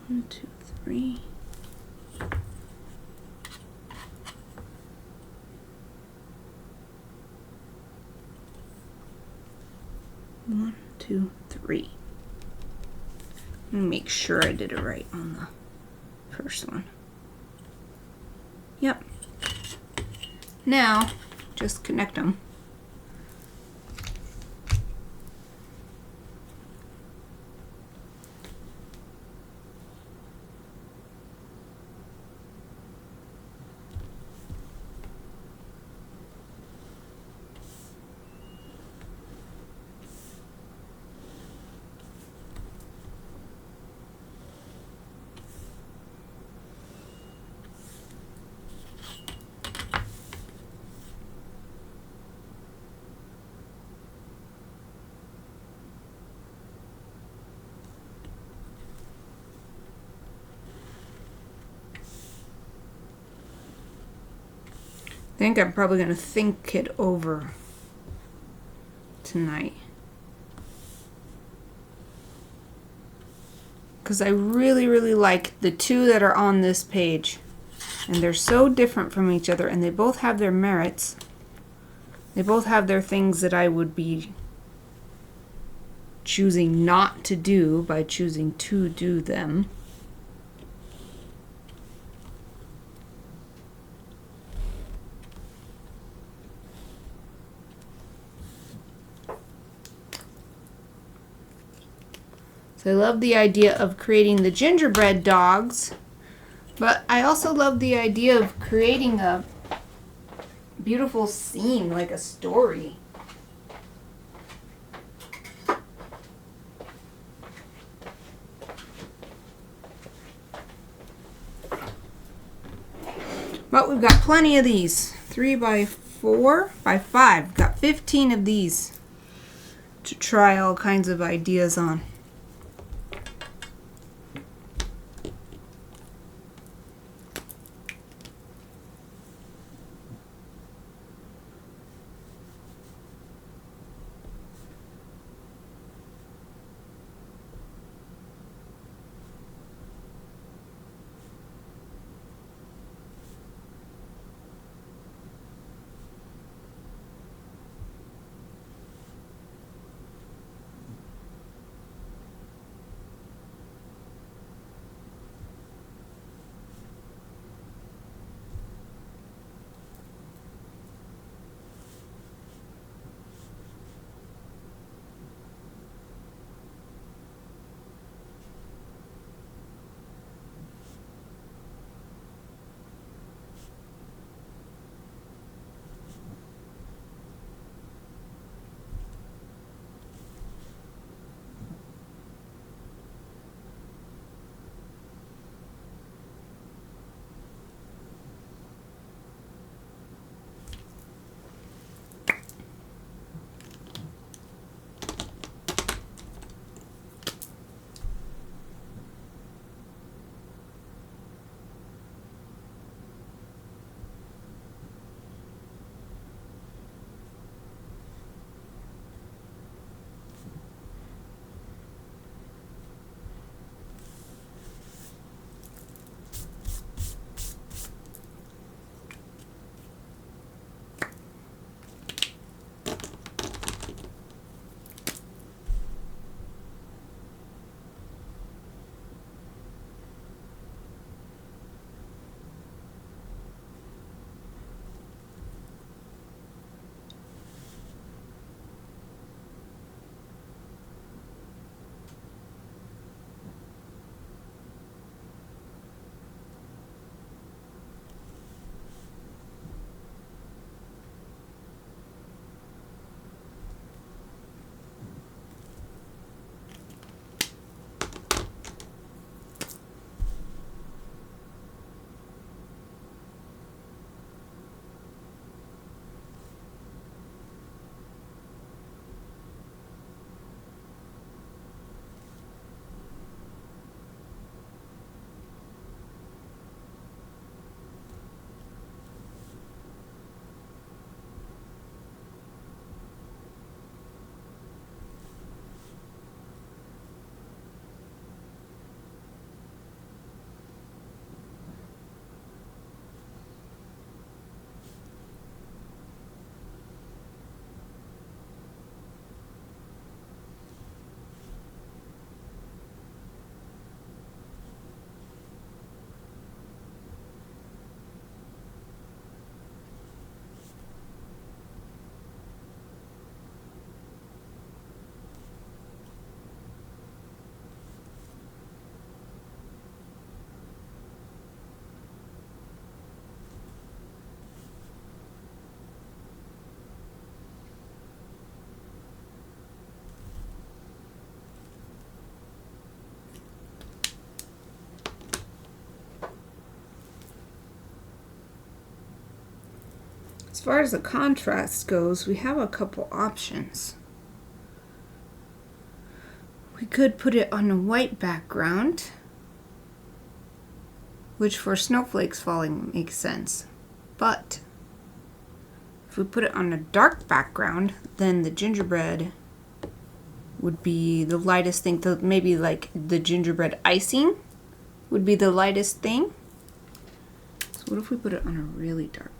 1, 2, 3. One, 2, 3. Make sure I did it right on the first one. Yep. Now, just connect them. I think I'm probably going to think it over tonight. Because I really, really like the two that are on this page. And they're so different from each other, and they both have their merits. They both have their things that I would be choosing not to do by choosing to do them. So I love the idea of creating the gingerbread dogs, but I also love the idea of creating a beautiful scene, like a story. But we've got plenty of these. 3 by 4 by 5. Got 15 of these to try all kinds of ideas on. As far as the contrast goes, we have a couple options. We could put it on a white background, which for snowflakes falling makes sense. But if we put it on a dark background, then the gingerbread would be the lightest thing. Maybe like the gingerbread icing would be the lightest thing. So what if we put it on a really dark background?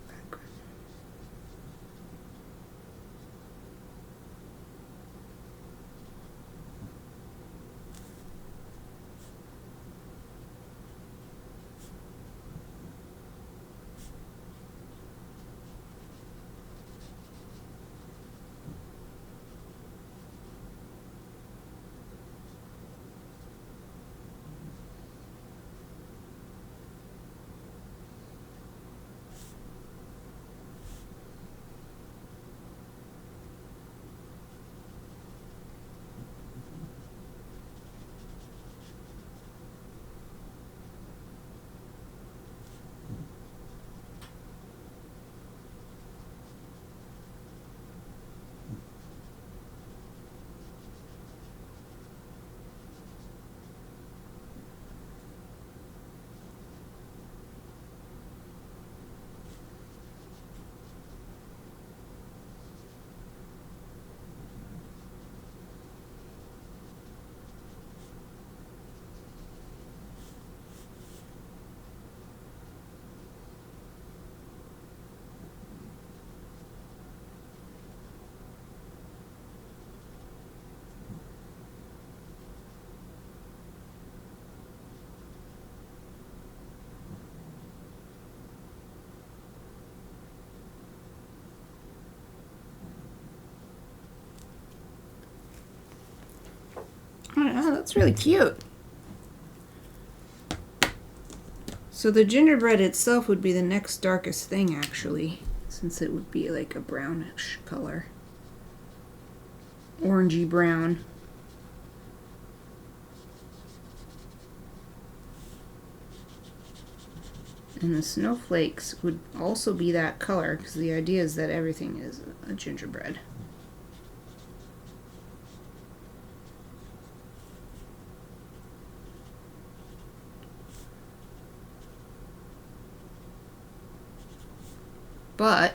Oh, that's really cute. So the gingerbread itself would be the next darkest thing, actually, since it would be like a brownish color. Orangey brown. And the snowflakes would also be that color, because the idea is that everything is a gingerbread. But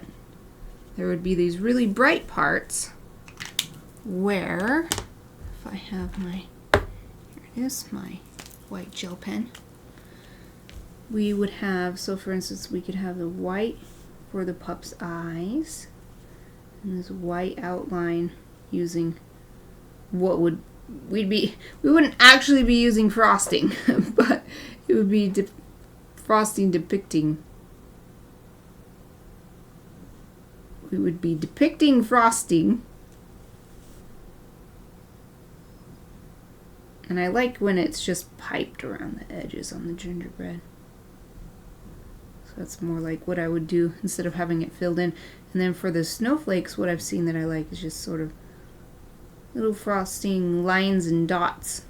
there would be these really bright parts where, if I have my, here it is, my white gel pen, we would have, so for instance, we could have the white for the pup's eyes, and this white outline using what would, we wouldn't actually be using frosting, but it would be frosting depicting. We would be depicting frosting. And I like when it's just piped around the edges on the gingerbread. So that's more like what I would do instead of having it filled in. And then for the snowflakes, what I've seen that I like is just sort of little frosting lines and dots.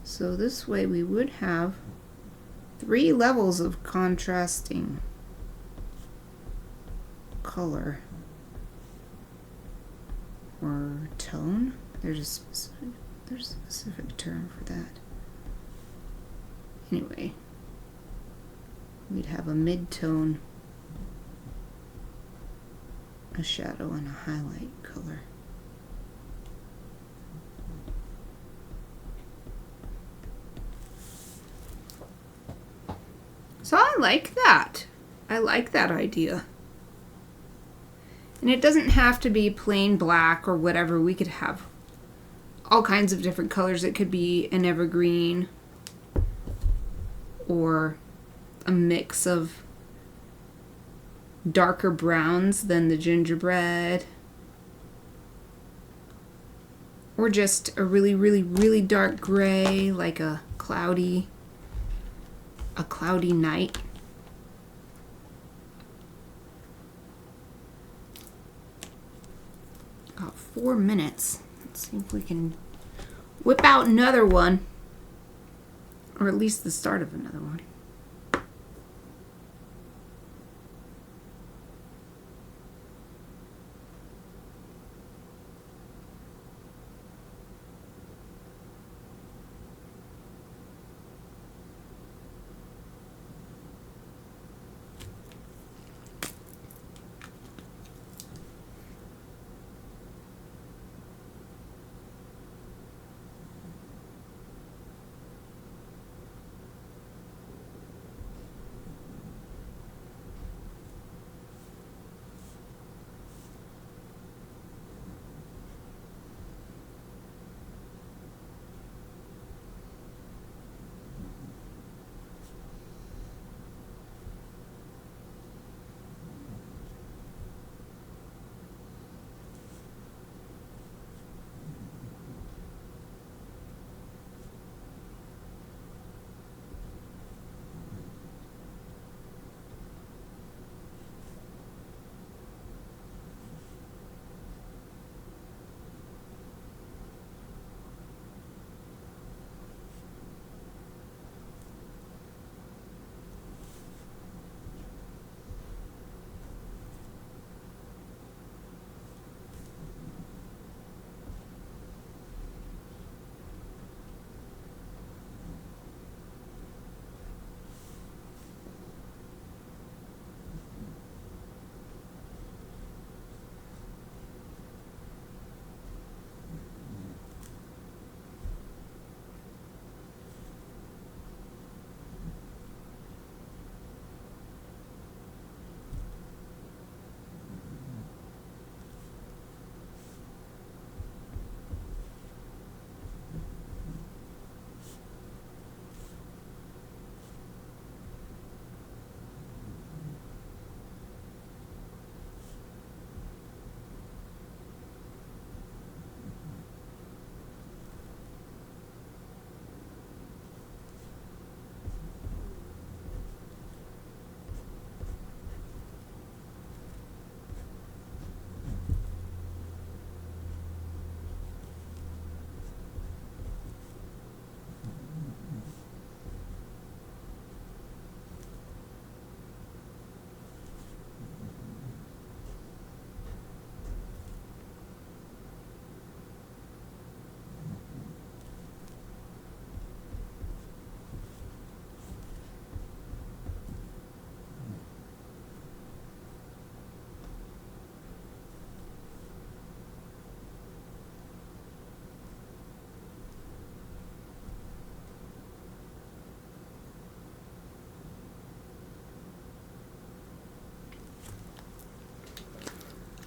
So this way we would have 3 levels of contrasting color or tone. There's a specific term for that. Anyway, we'd have a mid-tone, a shadow, and a highlight color. So I like that. I like that idea. And it doesn't have to be plain black or whatever. We could have all kinds of different colors. It could be an evergreen or a mix of darker browns than the gingerbread. or just a really, really, really dark gray, like a cloudy night. Got 4 minutes. Let's see if we can whip out another one, or at least the start of another one.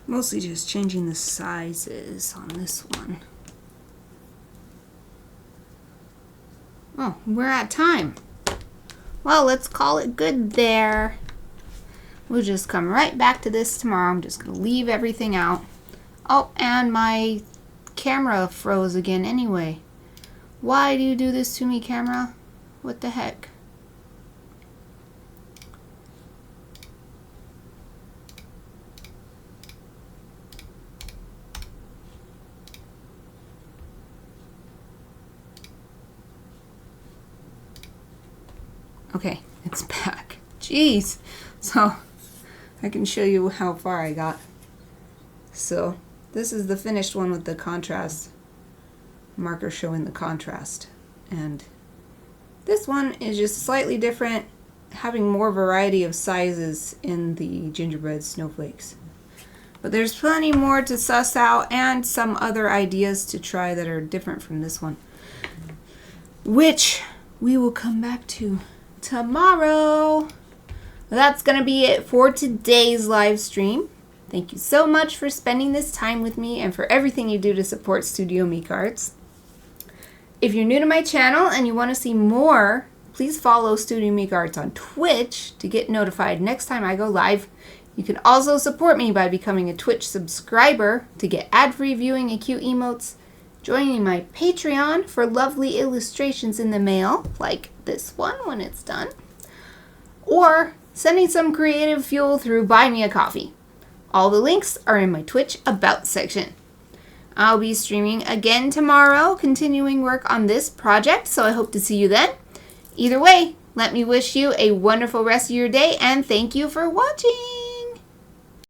Mostly just changing the sizes on this one. Oh, we're at time. Well, let's call it good there. We'll just come right back to this tomorrow. I'm just going to leave everything out. Oh, and my camera froze again anyway. Why do you do this to me, camera? What the heck? Okay, it's back. Jeez. So, I can show you how far I got. So, this is the finished one with the contrast marker showing the contrast. And this one is just slightly different, having more variety of sizes in the gingerbread snowflakes. But there's plenty more to suss out and some other ideas to try that are different from this one, which we will come back to tomorrow. That's going to be it for today's live stream. Thank you so much for spending this time with me and for everything you do to support Studio Mikarts. If you're new to my channel and you want to see more, please follow Studio Mikarts on Twitch to get notified next time I go live. You can also support me by becoming a Twitch subscriber to get ad-free viewing and cute emotes, joining my Patreon for lovely illustrations in the mail, like this one when it's done, or sending some creative fuel through Buy Me a Coffee. All the links are in my Twitch About section. I'll be streaming again tomorrow, continuing work on this project, so I hope to see you then. Either way, let me wish you a wonderful rest of your day, and thank you for watching!